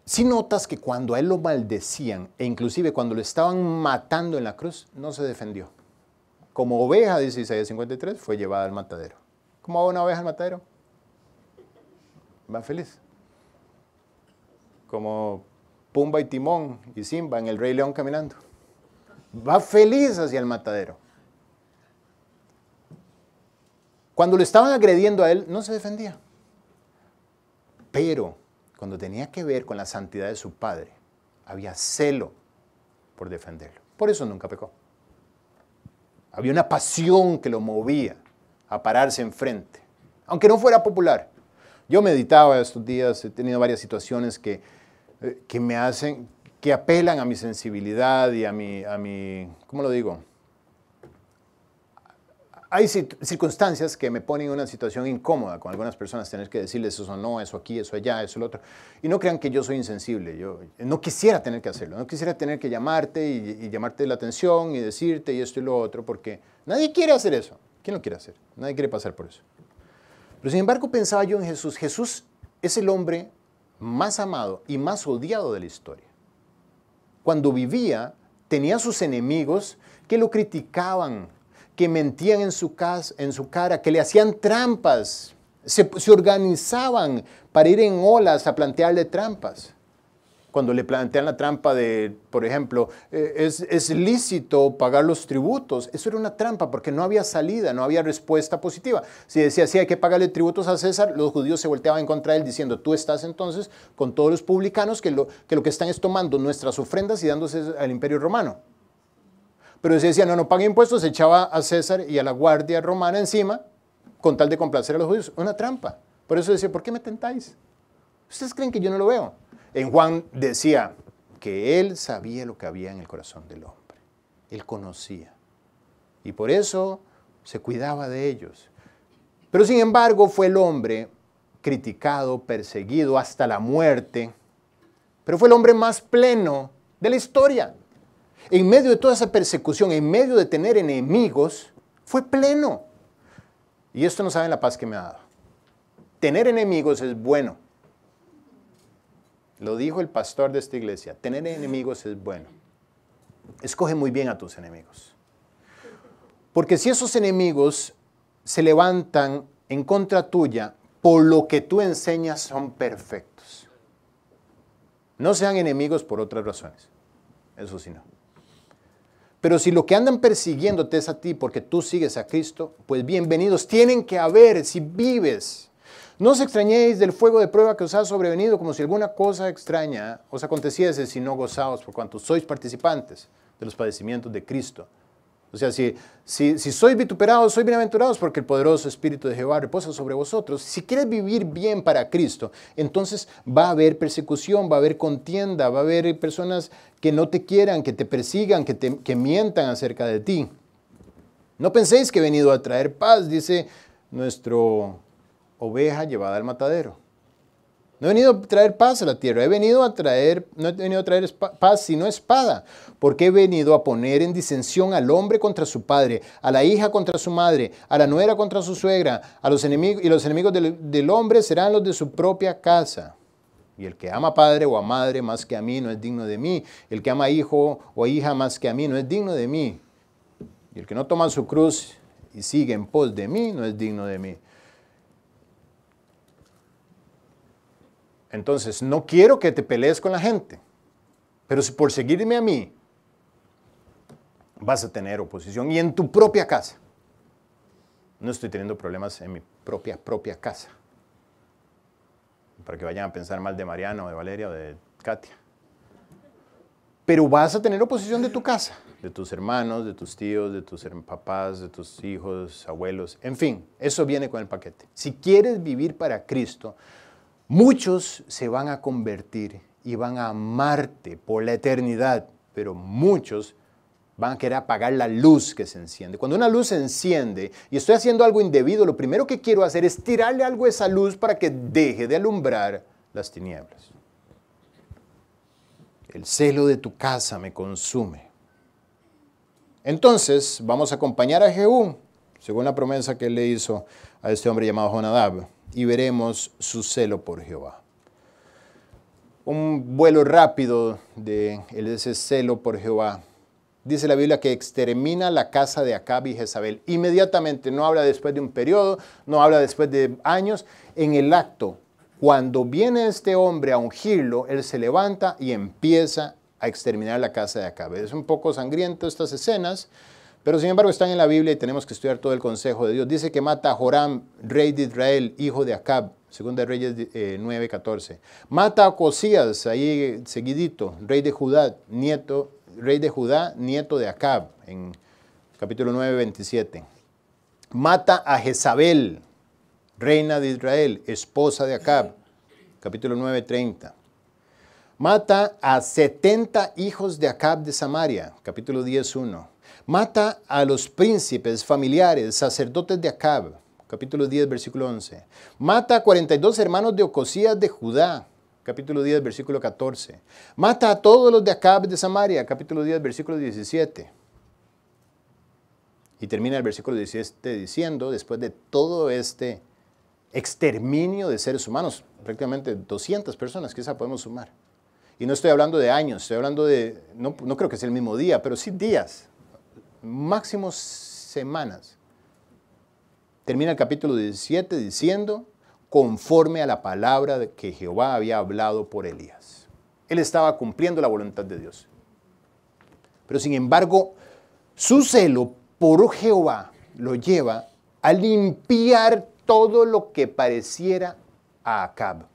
Si notas que cuando a él lo maldecían, e inclusive cuando lo estaban matando en la cruz, no se defendió. Como oveja, dice Isaías 53, fue llevada al matadero. ¿Cómo va una oveja al matadero? Va feliz. Como Pumba y Timón y Simba en El Rey León caminando. Va feliz hacia el matadero. Cuando lo estaban agrediendo a él, no se defendía. Pero cuando tenía que ver con la santidad de su padre, había celo por defenderlo. Por eso nunca pecó. Había una pasión que lo movía a pararse enfrente, aunque no fuera popular. Yo meditaba estos días, he tenido varias situaciones que me hacen, que apelan a mi sensibilidad y a mi, ¿cómo lo digo? Hay circunstancias que me ponen en una situación incómoda con algunas personas, tener que decirles eso no, eso aquí, eso allá, eso lo otro. Y no crean que yo soy insensible, yo no quisiera tener que hacerlo, no quisiera tener que llamarte y llamarte la atención y decirte y esto y lo otro, porque nadie quiere hacer eso. ¿Quién lo quiere hacer? Nadie quiere pasar por eso. Pero sin embargo pensaba yo en Jesús. Jesús es el hombre más amado y más odiado de la historia. Cuando vivía, tenía sus enemigos que lo criticaban, que mentían en su cara, que le hacían trampas, se organizaban para ir en olas a plantearle trampas. Cuando le plantean la trampa de, por ejemplo, es lícito pagar los tributos, eso era una trampa porque no había salida, no había respuesta positiva. Si decía, sí, hay que pagarle tributos a César, los judíos se volteaban en contra de él diciendo, tú estás entonces con todos los publicanos que lo que están es tomando nuestras ofrendas y dándose al imperio romano. Pero si decía, no pague impuestos, se echaba a César y a la guardia romana encima con tal de complacer a los judíos. Una trampa. Por eso decía, ¿por qué me tentáis? ¿Ustedes creen que yo no lo veo? En Juan decía que él sabía lo que había en el corazón del hombre. Él conocía. Y por eso se cuidaba de ellos. Pero sin embargo fue el hombre criticado, perseguido hasta la muerte. Pero fue el hombre más pleno de la historia. En medio de toda esa persecución, en medio de tener enemigos, fue pleno. Y esto no saben la paz que me ha dado. Tener enemigos es bueno. Lo dijo el pastor de esta iglesia, tener enemigos es bueno. Escoge muy bien a tus enemigos. Porque si esos enemigos se levantan en contra tuya, por lo que tú enseñas son perfectos. No sean enemigos por otras razones. Eso sí no. Pero si lo que andan persiguiéndote es a ti porque tú sigues a Cristo, pues bienvenidos tienen que haber si vives. No os extrañéis del fuego de prueba que os ha sobrevenido, como si alguna cosa extraña os aconteciese, sino gozaos por cuanto sois participantes de los padecimientos de Cristo. O sea, si sois vituperados, sois bienaventurados porque el poderoso Espíritu de Jehová reposa sobre vosotros. Si quieres vivir bien para Cristo, entonces va a haber persecución, va a haber contienda, va a haber personas que no te quieran, que te persigan, que mientan acerca de ti. No penséis que he venido a traer paz, dice nuestro oveja llevada al matadero. No he venido a traer paz a la tierra, no he venido a traer paz sino espada, porque he venido a poner en disensión al hombre contra su padre, a la hija contra su madre, a la nuera contra su suegra, a los enemigos, y los enemigos del hombre serán los de su propia casa. Y el que ama padre o a madre más que a mí no es digno de mí, el que ama hijo o hija más que a mí no es digno de mí, y el que no toma su cruz y sigue en pos de mí no es digno de mí. Entonces, no quiero que te pelees con la gente, pero si por seguirme a mí vas a tener oposición y en tu propia casa. No estoy teniendo problemas en mi propia casa, para que vayan a pensar mal de Mariana o de Valeria o de Katia. Pero vas a tener oposición de tu casa, de tus hermanos, de tus tíos, de tus papás, de tus hijos, abuelos, en fin, eso viene con el paquete. Si quieres vivir para Cristo, muchos se van a convertir y van a amarte por la eternidad, pero muchos van a querer apagar la luz que se enciende. Cuando una luz se enciende y estoy haciendo algo indebido, lo primero que quiero hacer es tirarle algo a esa luz para que deje de alumbrar las tinieblas. El celo de tu casa me consume. Entonces vamos a acompañar a Jehú, según la promesa que él le hizo a este hombre llamado Jonadab, y veremos su celo por Jehová. Un vuelo rápido de ese celo por Jehová. Dice la Biblia que extermina la casa de Acab y Jezabel. Inmediatamente, no habla después de un periodo, no habla después de años. En el acto, cuando viene este hombre a ungirlo, él se levanta y empieza a exterminar la casa de Acab. Es un poco sangriento estas escenas, pero sin embargo están en la Biblia y tenemos que estudiar todo el consejo de Dios. Dice que mata a Joram, rey de Israel, hijo de Acab, segunda de Reyes 9:14. Mata a Ocosías, ahí seguidito, rey de Judá, nieto de Acab, en capítulo 9:27. Mata a Jezabel, reina de Israel, esposa de Acab, capítulo 9:30. Mata a 70 hijos de Acab de Samaria, capítulo 10:1. Mata a los príncipes, familiares, sacerdotes de Acab, capítulo 10, versículo 11. Mata a 42 hermanos de Ocosías de Judá, capítulo 10, versículo 14. Mata a todos los de Acab de Samaria, capítulo 10, versículo 17. Y termina el versículo 17 diciendo, después de todo este exterminio de seres humanos, prácticamente 200 personas, quizá podemos sumar. Y no estoy hablando de años, estoy hablando de, no creo que sea el mismo día, pero sí días, máximo semanas. Termina el capítulo 17 diciendo, conforme a la palabra que Jehová había hablado por Elías. Él estaba cumpliendo la voluntad de Dios. Pero sin embargo, su celo por Jehová lo lleva a limpiar todo lo que pareciera a Acab.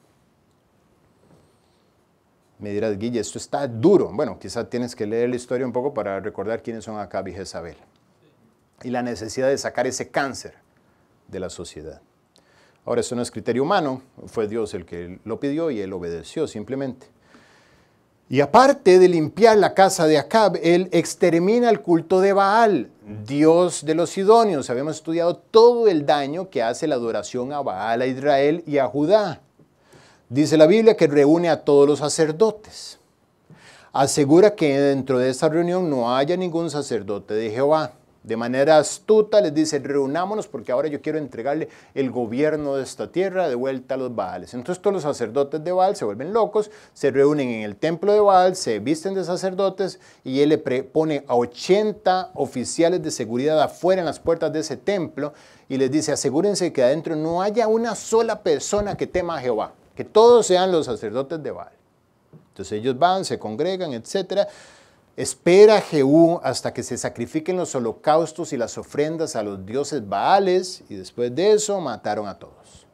Me dirás, Guille, esto está duro. Bueno, quizás tienes que leer la historia un poco para recordar quiénes son Acab y Jezabel. Y la necesidad de sacar ese cáncer de la sociedad. Ahora, eso no es criterio humano, fue Dios el que lo pidió y él obedeció simplemente. Y aparte de limpiar la casa de Acab, él extermina el culto de Baal, dios de los sidonios. Habíamos estudiado todo el daño que hace la adoración a Baal, a Israel y a Judá. Dice la Biblia que reúne a todos los sacerdotes. Asegura que dentro de esta reunión no haya ningún sacerdote de Jehová. De manera astuta les dice, reunámonos porque ahora yo quiero entregarle el gobierno de esta tierra de vuelta a los Baales. Entonces todos los sacerdotes de Baal se vuelven locos, se reúnen en el templo de Baal, se visten de sacerdotes y él le pone a 80 oficiales de seguridad afuera en las puertas de ese templo y les dice, asegúrense que adentro no haya una sola persona que tema a Jehová, que todos sean los sacerdotes de Baal. Entonces ellos van, se congregan, etcétera. Espera Jehú hasta que se sacrifiquen los holocaustos y las ofrendas a los dioses Baales y después de eso mataron a todos.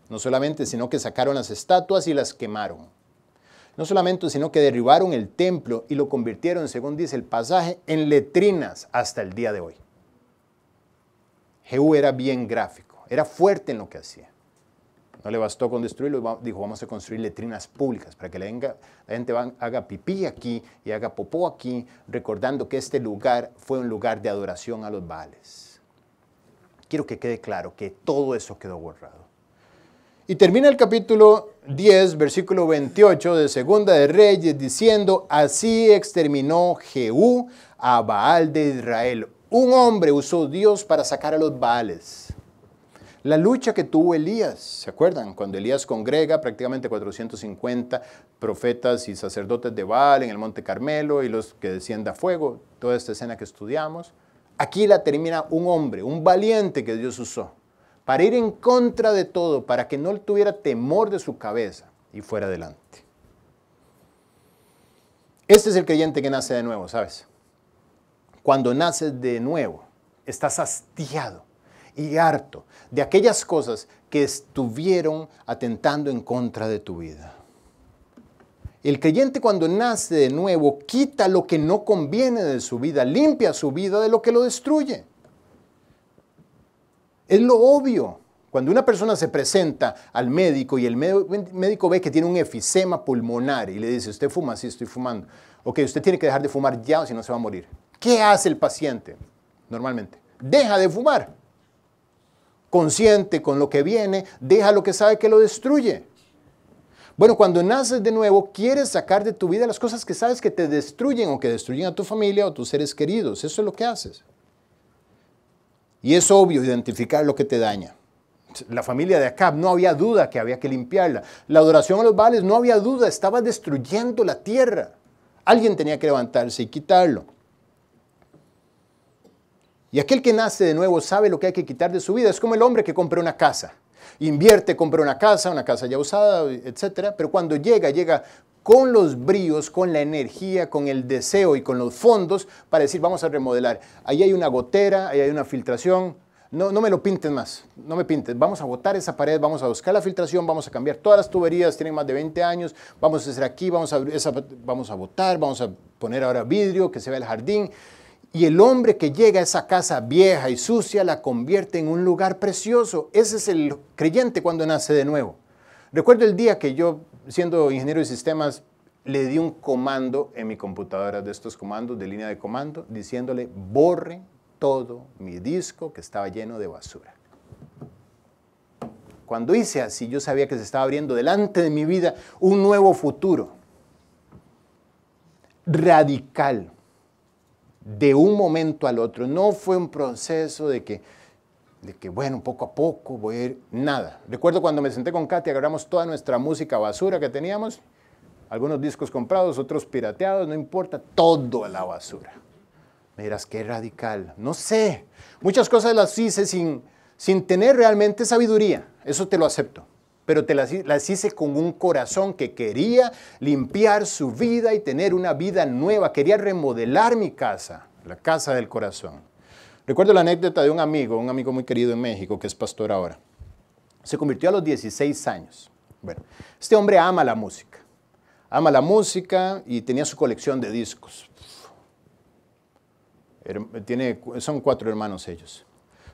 No solamente, sino que sacaron las estatuas y las quemaron. No solamente, sino que derribaron el templo y lo convirtieron, según dice el pasaje, en letrinas hasta el día de hoy. Jehú era bien gráfico, era fuerte en lo que hacía. No le bastó con destruirlo, dijo, vamos a construir letrinas públicas para que la gente haga pipí aquí y haga popó aquí, recordando que este lugar fue un lugar de adoración a los Baales. Quiero que quede claro que todo eso quedó borrado. Y termina el capítulo 10, versículo 28 de Segunda de Reyes, diciendo, así exterminó Jehú a Baal de Israel. Un hombre usó Dios para sacar a los Baales. La lucha que tuvo Elías, ¿se acuerdan? Cuando Elías congrega prácticamente 450 profetas y sacerdotes de Baal en el Monte Carmelo y los que descienda fuego, toda esta escena que estudiamos. Aquí la termina un hombre, un valiente que Dios usó, para ir en contra de todo, para que no tuviera temor de su cabeza y fuera adelante. Este es el creyente que nace de nuevo, ¿sabes? Cuando naces de nuevo, estás hastiado y harto de aquellas cosas que estuvieron atentando en contra de tu vida. El creyente cuando nace de nuevo quita lo que no conviene de su vida, limpia su vida de lo que lo destruye. Es lo obvio. Cuando una persona se presenta al médico y el médico ve que tiene un efisema pulmonar y le dice, ¿usted fuma? Sí, estoy fumando. Ok, usted tiene que dejar de fumar ya o si no se va a morir. ¿Qué hace el paciente normalmente? Deja de fumar. Consciente con lo que viene, deja lo que sabe que lo destruye. Bueno, cuando naces de nuevo, quieres sacar de tu vida las cosas que sabes que te destruyen o que destruyen a tu familia o tus seres queridos. Eso es lo que haces. Y es obvio identificar lo que te daña. La familia de Acab, no había duda que había que limpiarla. La adoración a los Baales, no había duda, estaba destruyendo la tierra. Alguien tenía que levantarse y quitarlo. Y aquel que nace de nuevo sabe lo que hay que quitar de su vida. Es como el hombre que compra una casa. Invierte, compra una casa ya usada, etc. Pero cuando llega con los bríos, con la energía, con el deseo y con los fondos para decir, vamos a remodelar. Ahí hay una gotera, ahí hay una filtración. No me lo pintes más, no me pintes. Vamos a botar esa pared, vamos a buscar la filtración, vamos a cambiar todas las tuberías, tienen más de 20 años. Vamos a hacer aquí, vamos a botar, vamos a poner ahora vidrio, que se vea el jardín. Y el hombre que llega a esa casa vieja y sucia la convierte en un lugar precioso. Ese es el creyente cuando nace de nuevo. Recuerdo el día que yo, siendo ingeniero de sistemas, le di un comando en mi computadora, de estos comandos de línea de comando, diciéndole, borre todo mi disco que estaba lleno de basura. Cuando hice así, yo sabía que se estaba abriendo delante de mi vida un nuevo futuro. Radical. De un momento al otro. No fue un proceso de que de que bueno, poco a poco voy a ir, nada. Recuerdo cuando me senté con Katy, agarramos toda nuestra música basura que teníamos, algunos discos comprados, otros pirateados, no importa, todo a la basura. Me dirás, qué radical. No sé, muchas cosas las hice sin tener realmente sabiduría, eso te lo acepto. Pero las hice con un corazón que quería limpiar su vida y tener una vida nueva. Quería remodelar mi casa, la casa del corazón. Recuerdo la anécdota de un amigo muy querido en México, que es pastor ahora. Se convirtió a los 16 años. Bueno, este hombre ama la música y tenía su colección de discos. Son 4 hermanos ellos.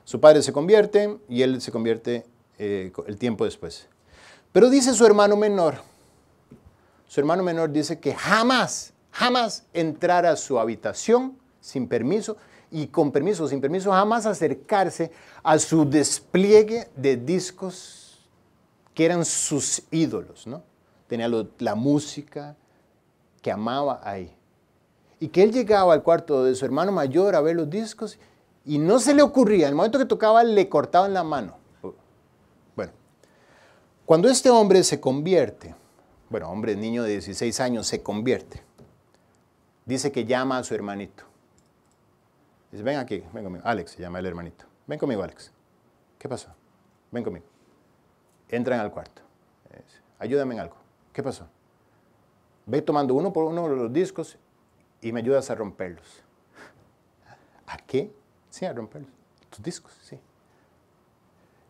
Su padre se convierte y él se convierte el tiempo después. Pero dice su hermano menor dice que jamás entrara a su habitación sin permiso y con permiso o sin permiso, jamás acercarse a su despliegue de discos que eran sus ídolos, ¿no? Tenía la música que amaba ahí. Y que él llegaba al cuarto de su hermano mayor a ver los discos y no se le ocurría, en el momento que tocaba le cortaban la mano. Bueno, cuando este hombre se convierte, niño de 16 años se convierte, dice que llama a su hermanito. Dice, ven aquí, ven conmigo. Alex se llama el hermanito. Ven conmigo, Alex. ¿Qué pasó? Ven conmigo. Entran al cuarto. Dice, ayúdame en algo. ¿Qué pasó? Ve tomando uno por uno los discos y me ayudas a romperlos. ¿A qué? Sí, a romperlos. Tus discos, sí.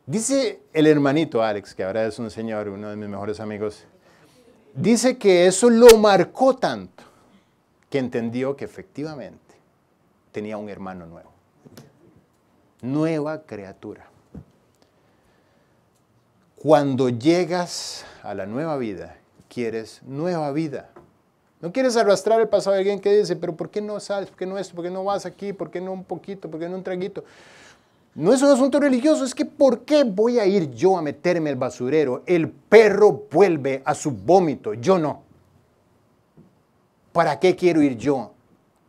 Dice el hermanito Alex, que ahora es un señor, uno de mis mejores amigos, dice que eso lo marcó tanto que entendió que efectivamente tenía un hermano nuevo. Nueva criatura. Cuando llegas a la nueva vida, quieres nueva vida. No quieres arrastrar el pasado de alguien que dice, pero ¿por qué no sales? ¿Por qué no esto? ¿Por qué no vas aquí? ¿Por qué no un poquito? ¿Por qué no un traguito? No es un asunto religioso, es que ¿por qué voy a ir yo a meterme al basurero? El perro vuelve a su vómito, yo no. ¿Para qué quiero ir yo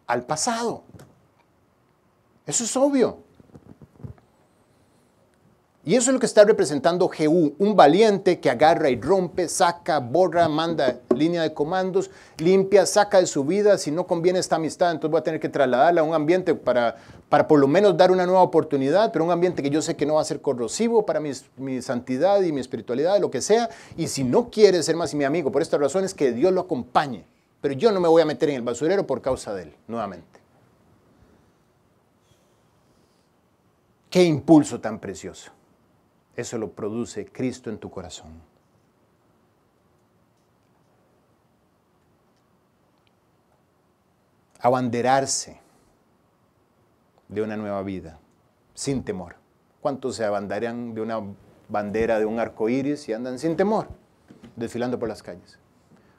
al pasado? Eso es obvio. Y eso es lo que está representando Jehú, un valiente que agarra y rompe, saca, borra, manda línea de comandos, limpia, saca de su vida. Si no conviene esta amistad, entonces voy a tener que trasladarla a un ambiente para por lo menos dar una nueva oportunidad, pero un ambiente que yo sé que no va a ser corrosivo para mi santidad y mi espiritualidad, lo que sea. Y si no quiere ser más mi amigo por estas razones, que Dios lo acompañe. Pero yo no me voy a meter en el basurero por causa de él, nuevamente. ¡Qué impulso tan precioso! Eso lo produce Cristo en tu corazón. Abanderarse de una nueva vida, sin temor. ¿Cuántos se abanderan de una bandera de un arco iris y andan sin temor, desfilando por las calles?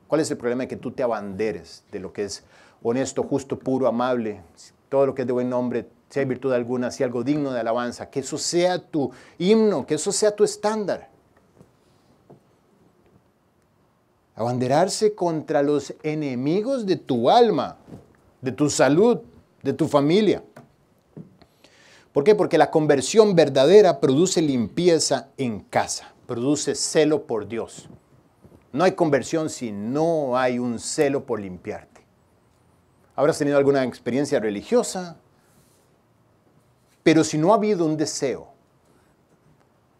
¿Cuál es el problema de que tú te abanderes de lo que es honesto, justo, puro, amable, todo lo que es de buen nombre, si hay virtud alguna, si hay algo digno de alabanza, que eso sea tu himno, que eso sea tu estándar? Abanderarse contra los enemigos de tu alma, de tu salud, de tu familia. ¿Por qué? Porque la conversión verdadera produce limpieza en casa, produce celo por Dios. No hay conversión si no hay un celo por limpiarte. Habrás tenido alguna experiencia religiosa, pero si no ha habido un deseo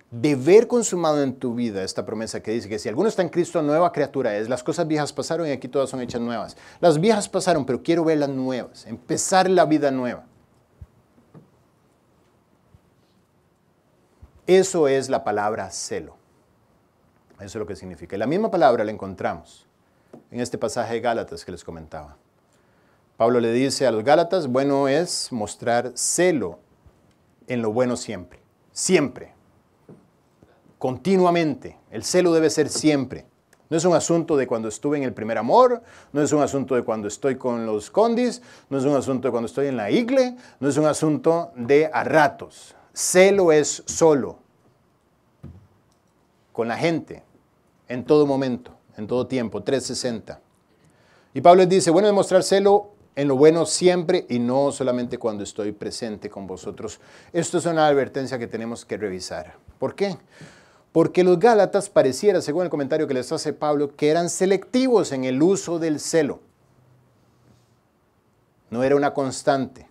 de ver consumado en tu vida esta promesa que dice que si alguno está en Cristo, nueva criatura es. Las cosas viejas pasaron y aquí todas son hechas nuevas. Las viejas pasaron, pero quiero ver las nuevas, empezar la vida nueva. Eso es la palabra celo. Eso es lo que significa. Y la misma palabra la encontramos en este pasaje de Gálatas que les comentaba. Pablo le dice a los Gálatas, bueno es mostrar celo en lo bueno siempre. Siempre. Continuamente. El celo debe ser siempre. No es un asunto de cuando estuve en el primer amor, no es un asunto de cuando estoy con los condis, no es un asunto de cuando estoy en la igle, no es un asunto de a ratos. Celo es solo, con la gente, en todo momento, en todo tiempo, 360. Y Pablo les dice, bueno es mostrar celo en lo bueno siempre y no solamente cuando estoy presente con vosotros. Esto es una advertencia que tenemos que revisar. ¿Por qué? Porque los Gálatas pareciera, según el comentario que les hace Pablo, que eran selectivos en el uso del celo. No era una constante.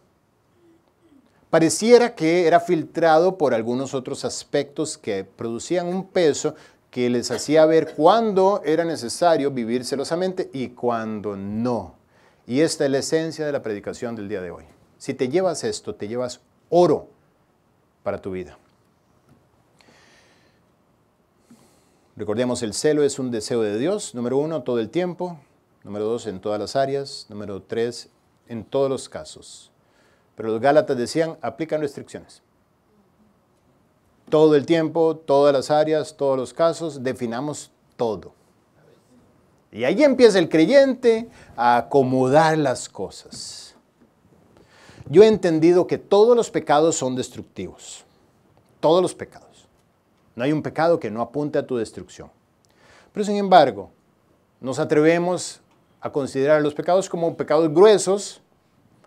Pareciera que era filtrado por algunos otros aspectos que producían un peso que les hacía ver cuándo era necesario vivir celosamente y cuándo no. Y esta es la esencia de la predicación del día de hoy. Si te llevas esto, te llevas oro para tu vida. Recordemos, el celo es un deseo de Dios, número 1, todo el tiempo, número 2, en todas las áreas, número 3, en todos los casos. Pero los Gálatas decían, aplican restricciones. Todo el tiempo, todas las áreas, todos los casos, definamos todo. Y ahí empieza el creyente a acomodar las cosas. Yo he entendido que todos los pecados son destructivos. Todos los pecados. No hay un pecado que no apunte a tu destrucción. Pero sin embargo, nos atrevemos a considerar los pecados como pecados gruesos.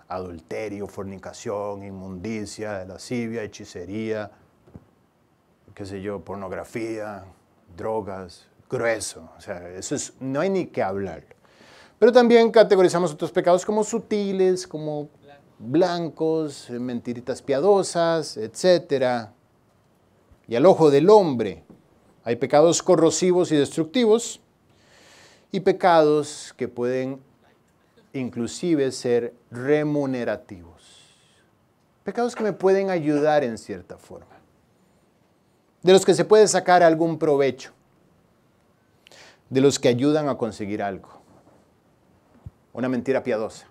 Adulterio, fornicación, inmundicia, lascivia, hechicería, qué sé yo, pornografía, drogas, grueso. O sea, eso es, no hay ni que hablar. Pero también categorizamos otros pecados como sutiles, como blancos, mentiritas piadosas, etc. Y al ojo del hombre hay pecados corrosivos y destructivos y pecados que pueden inclusive ser remunerativos. Pecados que me pueden ayudar en cierta forma. De los que se puede sacar algún provecho. De los que ayudan a conseguir algo. Una mentira piadosa.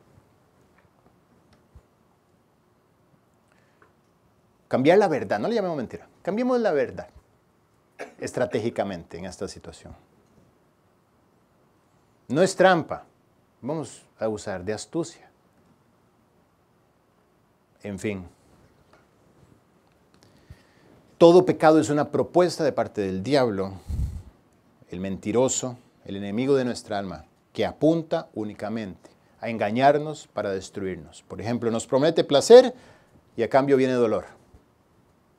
Cambiar la verdad, no le llamemos mentira. Cambiemos la verdad estratégicamente en esta situación. No es trampa. Vamos a usar de astucia. En fin. Todo pecado es una propuesta de parte del diablo, el mentiroso, el enemigo de nuestra alma, que apunta únicamente a engañarnos para destruirnos. Por ejemplo, nos promete placer y a cambio viene dolor.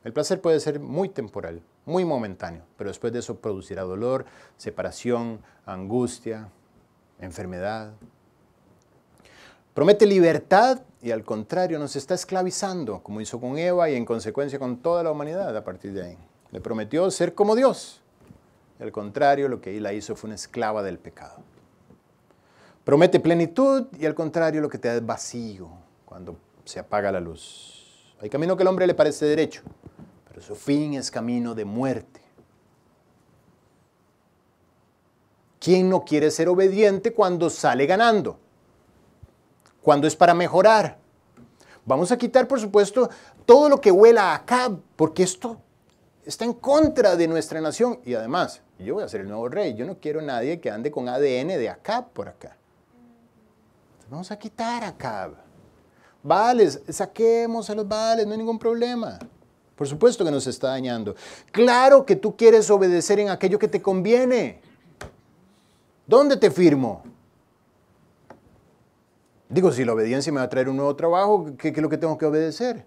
El placer puede ser muy temporal, muy momentáneo, pero después de eso producirá dolor, separación, angustia, enfermedad. Promete libertad y al contrario nos está esclavizando, como hizo con Eva y en consecuencia con toda la humanidad a partir de ahí. Le prometió ser como Dios. Y al contrario, lo que él la hizo fue una esclava del pecado. Promete plenitud y al contrario lo que te da es vacío cuando se apaga la luz. Hay camino que al hombre le parece derecho, pero su fin es camino de muerte. ¿Quién no quiere ser obediente cuando sale ganando? Cuando es para mejorar. Vamos a quitar, por supuesto, todo lo que huela a Acab, porque esto está en contra de nuestra nación. Y además, yo voy a ser el nuevo rey. Yo no quiero a nadie que ande con ADN de Acab por acá. Entonces, vamos a quitar a Acab. Vales, saquemos a los vales, no hay ningún problema. Por supuesto que nos está dañando. Claro que tú quieres obedecer en aquello que te conviene. ¿Dónde te firmo? Digo, si la obediencia me va a traer un nuevo trabajo, ¿qué es lo que tengo que obedecer?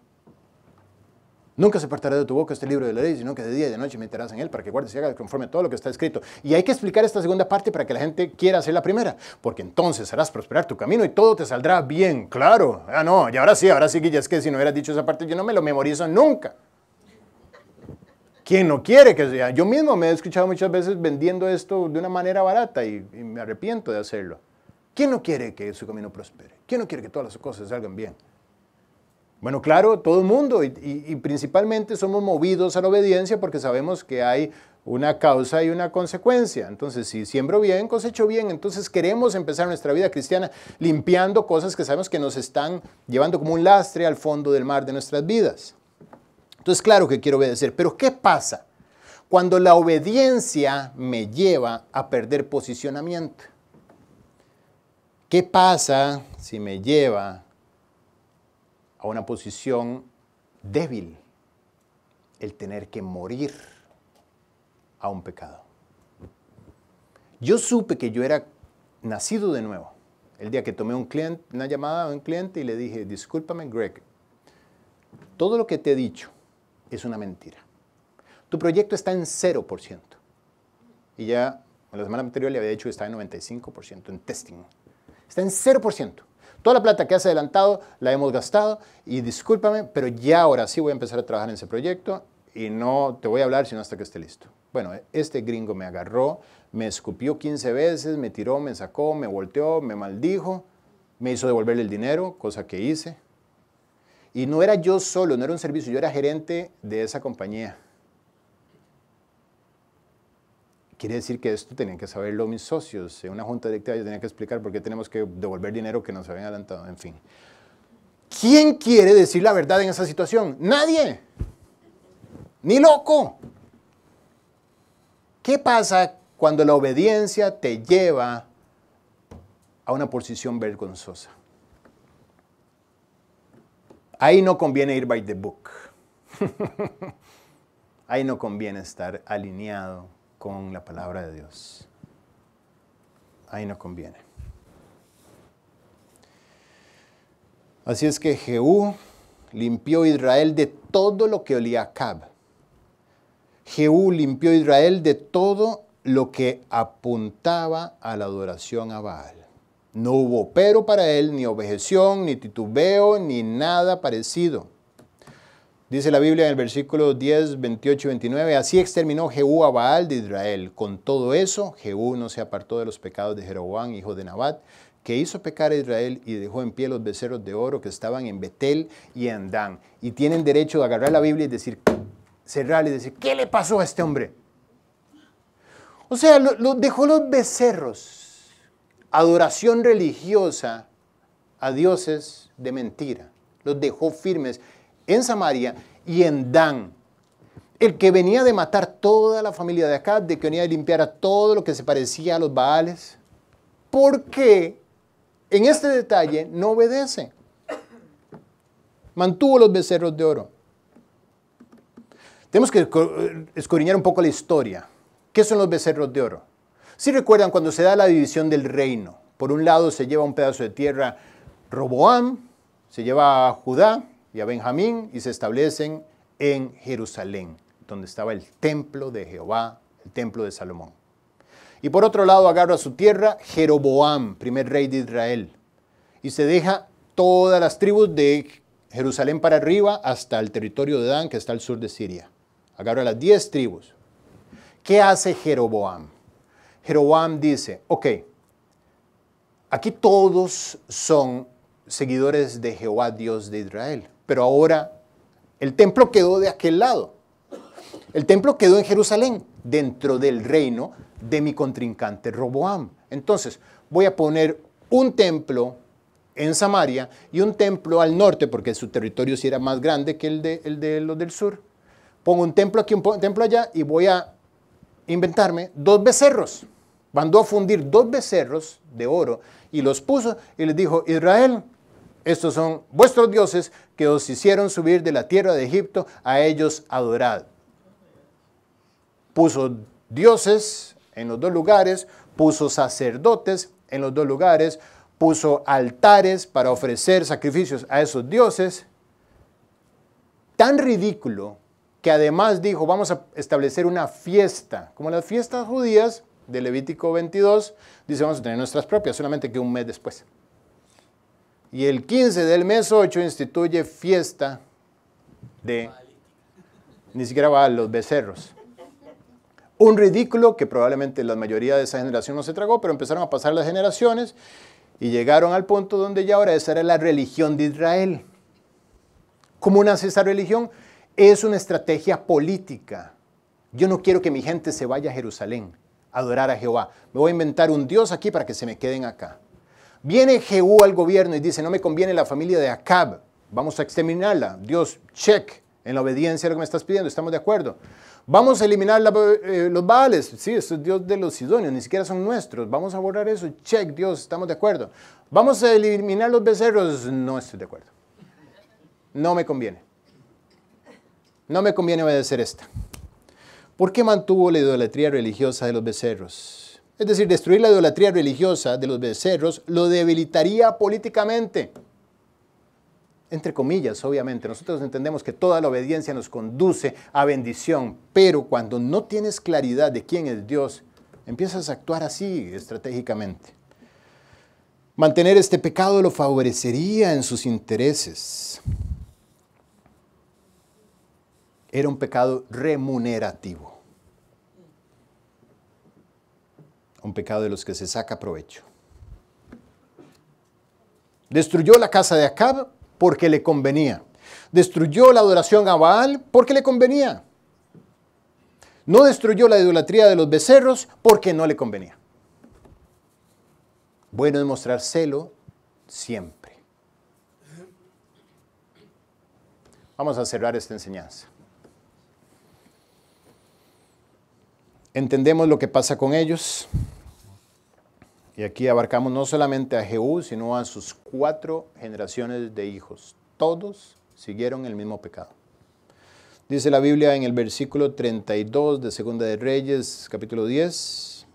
Nunca se apartará de tu boca este libro de la ley, sino que de día y de noche meditarás en él para que guardes y hagas conforme a todo lo que está escrito. Y hay que explicar esta segunda parte para que la gente quiera hacer la primera, porque entonces harás prosperar tu camino y todo te saldrá bien. Claro, no, y ahora sí, Guilla, es que si no hubieras dicho esa parte yo no me lo memorizo nunca. ¿Quién no quiere que sea? Yo mismo me he escuchado muchas veces vendiendo esto de una manera barata y me arrepiento de hacerlo. ¿Quién no quiere que su camino prospere? ¿Quién no quiere que todas las cosas salgan bien? Bueno, claro, todo el mundo y principalmente somos movidos a la obediencia porque sabemos que hay una causa y una consecuencia. Entonces, si siembro bien, cosecho bien. Entonces, queremos empezar nuestra vida cristiana limpiando cosas que sabemos que nos están llevando como un lastre al fondo del mar de nuestras vidas. Entonces, claro que quiero obedecer. Pero, ¿qué pasa cuando la obediencia me lleva a perder posicionamiento? ¿Qué pasa si me lleva a una posición débil? El tener que morir a un pecado. Yo supe que yo era nacido de nuevo El día que tomé una llamada a un cliente y le dije, discúlpame, Greg, todo lo que te he dicho es una mentira. Tu proyecto está en 0%. Y ya en la semana anterior le había dicho que está en 95% en testing. Está en 0%. Toda la plata que has adelantado la hemos gastado y discúlpame, pero ya ahora sí voy a empezar a trabajar en ese proyecto y no te voy a hablar sino hasta que esté listo. Bueno, este gringo me agarró, me escupió 15 veces, me tiró, me sacó, me volteó, me maldijo, me hizo devolverle el dinero, cosa que hice. Y no era yo solo, no era un servicio, yo era gerente de esa compañía. Quiere decir que esto tenían que saberlo mis socios. En una junta directiva yo tenía que explicar por qué tenemos que devolver dinero que nos habían adelantado, en fin. ¿Quién quiere decir la verdad en esa situación? Nadie. Ni loco. ¿Qué pasa cuando la obediencia te lleva a una posición vergonzosa? Ahí no conviene ir by the book. Ahí no conviene estar alineado con la palabra de Dios. Ahí no conviene. Así es que Jehú limpió a Israel de todo lo que olía a Acab. Jehú limpió a Israel de todo lo que apuntaba a la adoración a Baal. No hubo pero para él, ni objeción, ni titubeo, ni nada parecido. Dice la Biblia en el versículo 10, 28 y 29, así exterminó Jehú a Baal de Israel. Con todo eso, Jehú no se apartó de los pecados de Jeroboam, hijo de Nabat, que hizo pecar a Israel y dejó en pie los becerros de oro que estaban en Betel y en Dan. Y tienen derecho de agarrar la Biblia y decir, cerrarle y decir, ¿qué le pasó a este hombre? O sea, dejó los becerros, adoración religiosa a dioses de mentira. Los dejó firmes en Samaria y en Dan. El que venía de matar toda la familia de Acab, de que venía de limpiar a todo lo que se parecía a los Baales. ¿Por qué en este detalle no obedece? Mantuvo los becerros de oro. Tenemos que escudriñar un poco la historia. ¿Qué son los becerros de oro? Si recuerdan cuando se da la división del reino, por un lado se lleva un pedazo de tierra Roboam, se lleva a Judá y a Benjamín y se establecen en Jerusalén, donde estaba el templo de Jehová, el templo de Salomón. Y por otro lado agarra su tierra Jeroboam, primer rey de Israel, y se deja todas las tribus de Jerusalén para arriba hasta el territorio de Dan, que está al sur de Siria. Agarra las 10 tribus. ¿Qué hace Jeroboam? Jeroboam dice, ok, aquí todos son seguidores de Jehová, Dios de Israel, pero ahora el templo quedó de aquel lado. El templo quedó en Jerusalén, dentro del reino de mi contrincante Roboam. Entonces, voy a poner un templo en Samaria y un templo al norte, porque su territorio sí era más grande que el de los del sur. Pongo un templo aquí, un templo allá, y voy a inventarme 2 becerros. Mandó a fundir 2 becerros de oro y los puso y les dijo, Israel, estos son vuestros dioses que os hicieron subir de la tierra de Egipto, a ellos adorad. Puso dioses en los 2 lugares, puso sacerdotes en los 2 lugares, puso altares para ofrecer sacrificios a esos dioses. Tan ridículo que además dijo, vamos a establecer una fiesta, como las fiestas judías de Levítico 22, dice, vamos a tener nuestras propias, solamente que un mes después. Y el 15 del mes 8 instituye fiesta de, ni siquiera va a los becerros. Un ridículo que probablemente la mayoría de esa generación no se tragó, pero empezaron a pasar las generaciones y llegaron al punto donde ya ahora esa era la religión de Israel. ¿Cómo nace esa religión? Es una estrategia política. Yo no quiero que mi gente se vaya a Jerusalén a adorar a Jehová. Me voy a inventar un Dios aquí para que se me queden acá. Viene Jehú al gobierno y dice, no me conviene la familia de Acab, vamos a exterminarla. Dios, check, en la obediencia a lo que me estás pidiendo, estamos de acuerdo. Vamos a eliminar los Baales, sí, eso es Dios de los sidonios, ni siquiera son nuestros, vamos a borrar eso, check, Dios, estamos de acuerdo. Vamos a eliminar los becerros, no estoy de acuerdo. No me conviene. No me conviene obedecer esta. ¿Por qué mantuvo la idolatría religiosa de los becerros? es decir, destruir la idolatría religiosa de los becerros, lo debilitaría políticamente. Entre comillas, obviamente, nosotros entendemos que toda la obediencia nos conduce a bendición, pero cuando no tienes claridad de quién es Dios, empiezas a actuar así estratégicamente. Mantener este pecado lo favorecería en sus intereses. Era un pecado remunerativo. Un pecado de los que se saca provecho. Destruyó la casa de Acab porque le convenía. Destruyó la adoración a Baal porque le convenía. No destruyó la idolatría de los becerros porque no le convenía. Bueno es mostrar celo siempre. Vamos a cerrar esta enseñanza. Entendemos lo que pasa con ellos. Y aquí abarcamos no solamente a Jehú, sino a sus 4 generaciones de hijos. Todos siguieron el mismo pecado. Dice la Biblia en el versículo 32 de Segunda de Reyes, capítulo 10.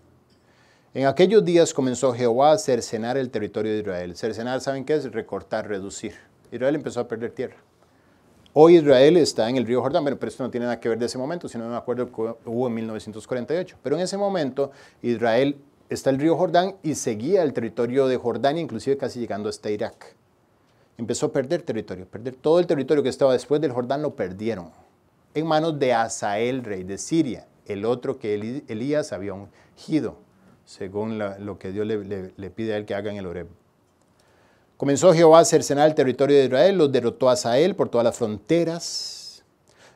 En aquellos días comenzó Jehová a cercenar el territorio de Israel. Cercenar, ¿saben qué es? Recortar, reducir. Israel empezó a perder tierra. Hoy Israel está en el río Jordán, pero esto no tiene nada que ver de ese momento, sino me acuerdo que hubo en 1948. Pero en ese momento Israel está el río Jordán y seguía el territorio de Jordania, inclusive casi llegando hasta Irak. Empezó a perder territorio, perder todo el territorio que estaba después del Jordán lo perdieron. En manos de Hazael, rey de Siria, el otro que Elías había ungido, según lo que Dios le pide a él que haga en el Horeb. Comenzó Jehová a cercenar el territorio de Israel, los derrotó a Hazael por todas las fronteras.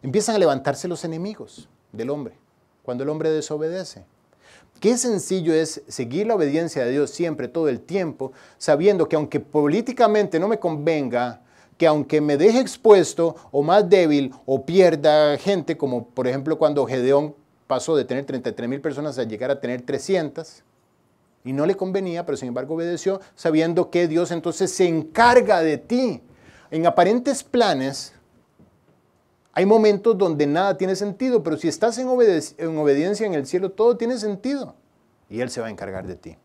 Empiezan a levantarse los enemigos del hombre, cuando el hombre desobedece. Qué sencillo es seguir la obediencia de Dios siempre, todo el tiempo, sabiendo que aunque políticamente no me convenga, que aunque me deje expuesto o más débil o pierda gente, como por ejemplo cuando Gedeón pasó de tener 33,000 personas a llegar a tener 300, y no le convenía, pero sin embargo obedeció, sabiendo que Dios entonces se encarga de ti. En aparentes planes, hay momentos donde nada tiene sentido, pero si estás en obediencia en el cielo, todo tiene sentido. Y Él se va a encargar de ti.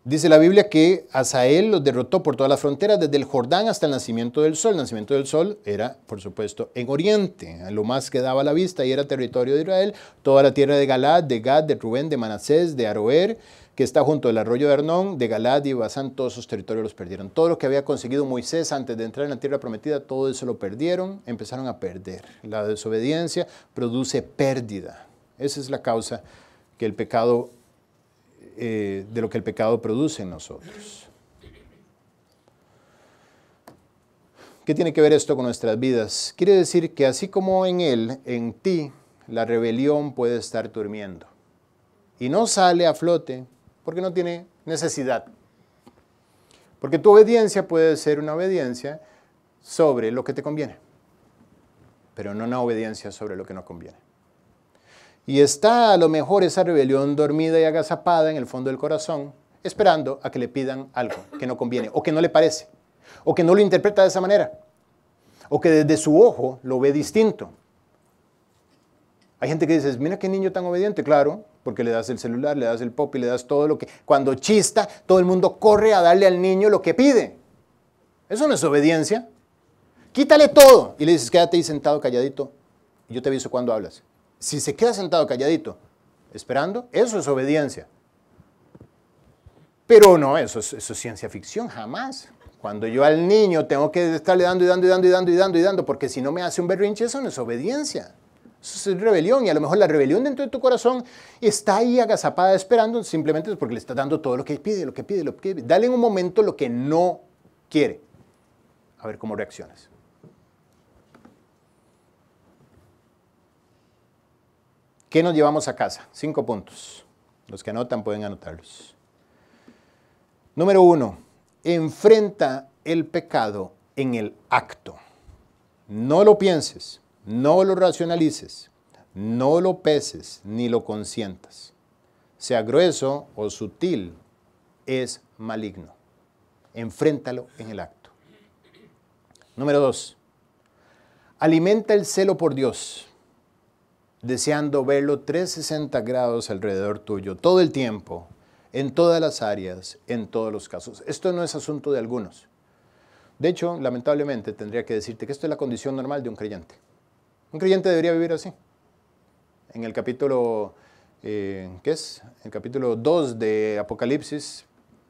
Dice la Biblia que Hazael los derrotó por todas las fronteras, desde el Jordán hasta el nacimiento del sol. El nacimiento del sol era, por supuesto, en oriente, a lo más que daba a la vista, y era territorio de Israel. Toda la tierra de Galaad, de Gad, de Rubén, de Manasés, de Aroer, que está junto al arroyo de Arnón, de Galaad y Basán, todos esos territorios los perdieron. Todo lo que había conseguido Moisés antes de entrar en la tierra prometida, todo eso lo perdieron, empezaron a perder. La desobediencia produce pérdida. Esa es la causa que el pecado, de lo que el pecado produce en nosotros. ¿Qué tiene que ver esto con nuestras vidas? Quiere decir que así como en él, en ti, la rebelión puede estar durmiendo y no sale a flote porque no tiene necesidad. Porque tu obediencia puede ser una obediencia sobre lo que te conviene, pero no una obediencia sobre lo que no conviene. Y está a lo mejor esa rebelión dormida y agazapada en el fondo del corazón, esperando a que le pidan algo que no conviene, o que no le parece, o que no lo interpreta de esa manera, o que desde su ojo lo ve distinto. Hay gente que dice, mira qué niño tan obediente, claro, porque le das el celular, le das el pop y le das todo lo que... Cuando chista, todo el mundo corre a darle al niño lo que pide. Eso no es obediencia. Quítale todo y le dices, quédate ahí sentado calladito y yo te aviso cuando hablas. Si se queda sentado calladito, esperando, eso es obediencia. Pero no, eso es ciencia ficción, jamás. Cuando yo al niño tengo que estarle dando y dando y dando y dando y dando y dando, porque si no me hace un berrinche, eso no es obediencia. Eso es rebelión, y a lo mejor la rebelión dentro de tu corazón está ahí agazapada esperando, simplemente porque le estás dando todo lo que pide, lo que pide, lo que pide. Dale en un momento lo que no quiere. A ver cómo reaccionas. ¿Qué nos llevamos a casa? 5 puntos. Los que anotan pueden anotarlos. Número 1. Enfrenta el pecado en el acto. No lo pienses, no lo racionalices, no lo peses ni lo consientas. Sea grueso o sutil, es maligno. Enfréntalo en el acto. Número 2. Alimenta el celo por Dios. deseando verlo 360 grados alrededor tuyo, todo el tiempo, en todas las áreas, en todos los casos. Esto no es asunto de algunos. De hecho, lamentablemente, tendría que decirte que esto es la condición normal de un creyente. Un creyente debería vivir así. En el capítulo, ¿qué es? El capítulo 2 de Apocalipsis,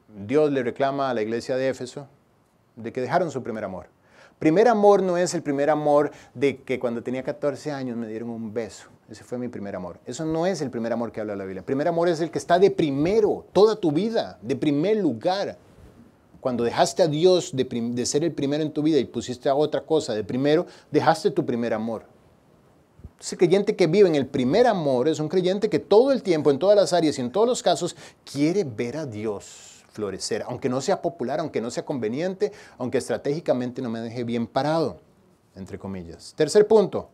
Dios le reclama a la iglesia de Éfeso de que dejaron su primer amor. Primer amor no es el primer amor de que cuando tenía 14 años me dieron un beso. Ese fue mi primer amor. Eso no es el primer amor que habla la Biblia. El primer amor es el que está de primero, toda tu vida, de primer lugar. Cuando dejaste a Dios de ser el primero en tu vida y pusiste a otra cosa de primero, dejaste tu primer amor. Ese creyente que vive en el primer amor es un creyente que todo el tiempo, en todas las áreas y en todos los casos, quiere ver a Dios florecer, aunque no sea popular, aunque no sea conveniente, aunque estratégicamente no me deje bien parado, entre comillas. Tercer punto,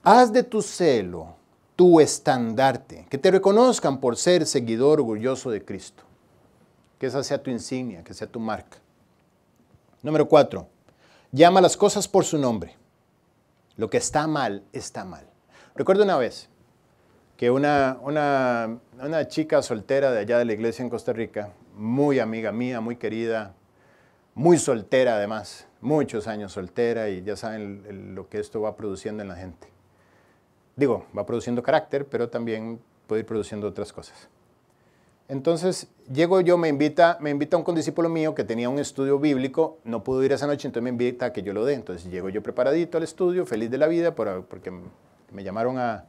haz de tu celo tu estandarte, que te reconozcan por ser seguidor orgulloso de Cristo, que esa sea tu insignia, que sea tu marca. Número 4, llama las cosas por su nombre. Lo que está mal, está mal. Recuerdo una vez que una chica soltera de allá de la iglesia en Costa Rica, muy amiga mía, muy querida, muy soltera además, muchos años soltera, y ya saben lo que esto va produciendo en la gente. Digo, va produciendo carácter, pero también puede ir produciendo otras cosas. Entonces, llego yo, me invita un condiscípulo mío que tenía un estudio bíblico, no pudo ir esa noche, entonces me invita a que yo lo dé. Entonces llego yo preparadito al estudio, feliz de la vida, porque me llamaron a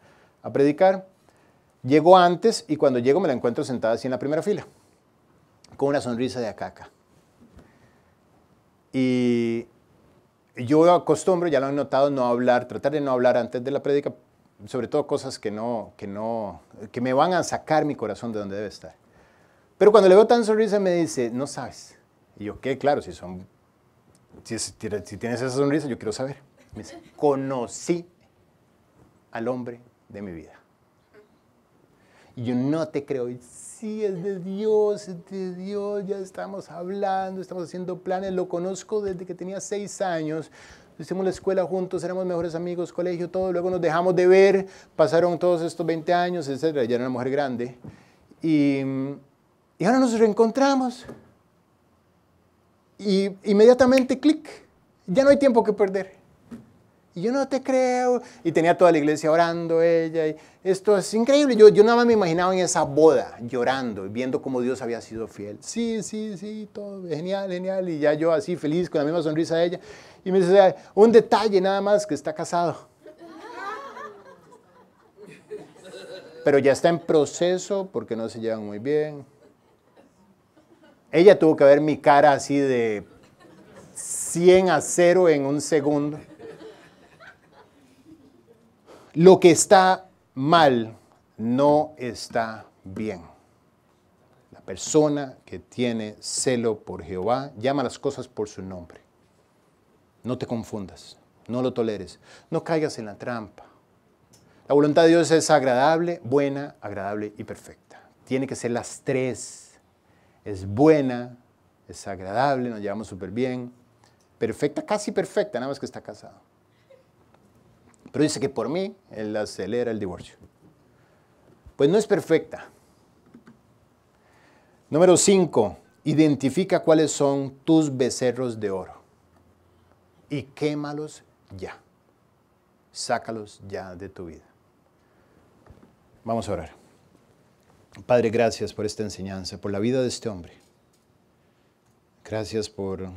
predicar. Llego antes y cuando llego me la encuentro sentada así en la primera fila, con una sonrisa de acá. Y yo acostumbro, ya lo he notado, tratar de no hablar antes de la prédica, sobre todo cosas que me van a sacar mi corazón de donde debe estar. Pero cuando le veo tan sonrisa me dice, no sabes. Y yo, ¿qué? Claro, si tienes esa sonrisa, yo quiero saber. Me dice, conocí al hombre de mi vida. Y yo no te creo. Y, sí, es de Dios, ya estamos hablando, estamos haciendo planes, lo conozco desde que tenía 6 años. Hicimos la escuela juntos, éramos mejores amigos, colegio, todo. Luego nos dejamos de ver, pasaron todos estos 20 años, etc. Ya era una mujer grande. Y ahora nos reencontramos. Y inmediatamente, clic, ya no hay tiempo que perder. Y yo no te creo. Y tenía toda la iglesia orando ella. Y esto es increíble. Yo nada más me imaginaba en esa boda, llorando y viendo cómo Dios había sido fiel. Sí, todo genial, genial. Y ya yo así feliz, con la misma sonrisa de ella. Y me dice, un detalle nada más, que está casado. Pero ya está en proceso porque no se llevan muy bien. Ella tuvo que ver mi cara así de 100 a 0 en un segundo. Lo que está mal no está bien. La persona que tiene celo por Jehová llama las cosas por su nombre. No te confundas, no lo toleres, no caigas en la trampa. La voluntad de Dios es agradable, buena, agradable y perfecta. Tiene que ser las tres. Es buena, es agradable, nos llevamos súper bien, perfecta, casi perfecta, nada más que está casado. Pero dice que por mí, él acelera el divorcio. Pues no es perfecta. Número 5, identifica cuáles son tus becerros de oro y quémalos ya. Sácalos ya de tu vida. Vamos a orar. Padre, gracias por esta enseñanza, por la vida de este hombre. Gracias por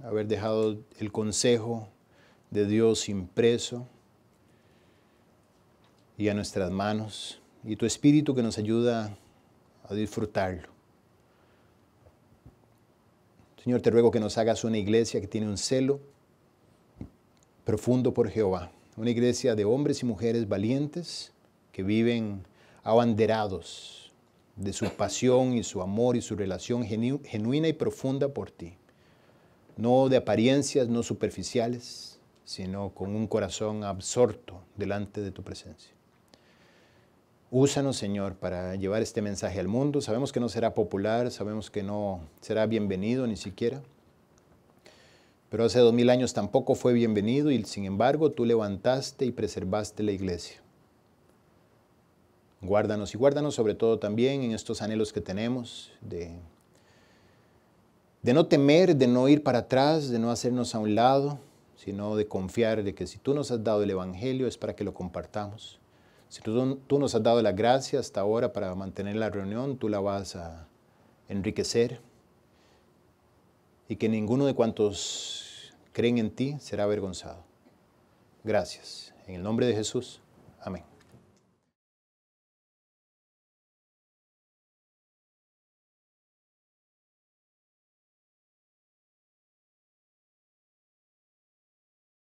haber dejado el consejo de Dios impreso y a nuestras manos, y tu Espíritu que nos ayuda a disfrutarlo. Señor, te ruego que nos hagas una iglesia que tiene un celo profundo por Jehová, una iglesia de hombres y mujeres valientes que viven abanderados de su pasión y su amor y su relación genuina y profunda por ti. No de apariencias, no superficiales, sino con un corazón absorto delante de tu presencia. Úsanos, Señor, para llevar este mensaje al mundo. Sabemos que no será popular, sabemos que no será bienvenido ni siquiera. Pero hace 2000 años tampoco fue bienvenido y sin embargo tú levantaste y preservaste la iglesia. Guárdanos y guárdanos sobre todo también en estos anhelos que tenemos de no temer, de no ir para atrás, de no hacernos a un lado, sino de confiar de que si tú nos has dado el Evangelio es para que lo compartamos. Si tú nos has dado la gracia hasta ahora para mantener la reunión, tú la vas a enriquecer y que ninguno de cuantos creen en ti será avergonzado. Gracias. En el nombre de Jesús. Amén.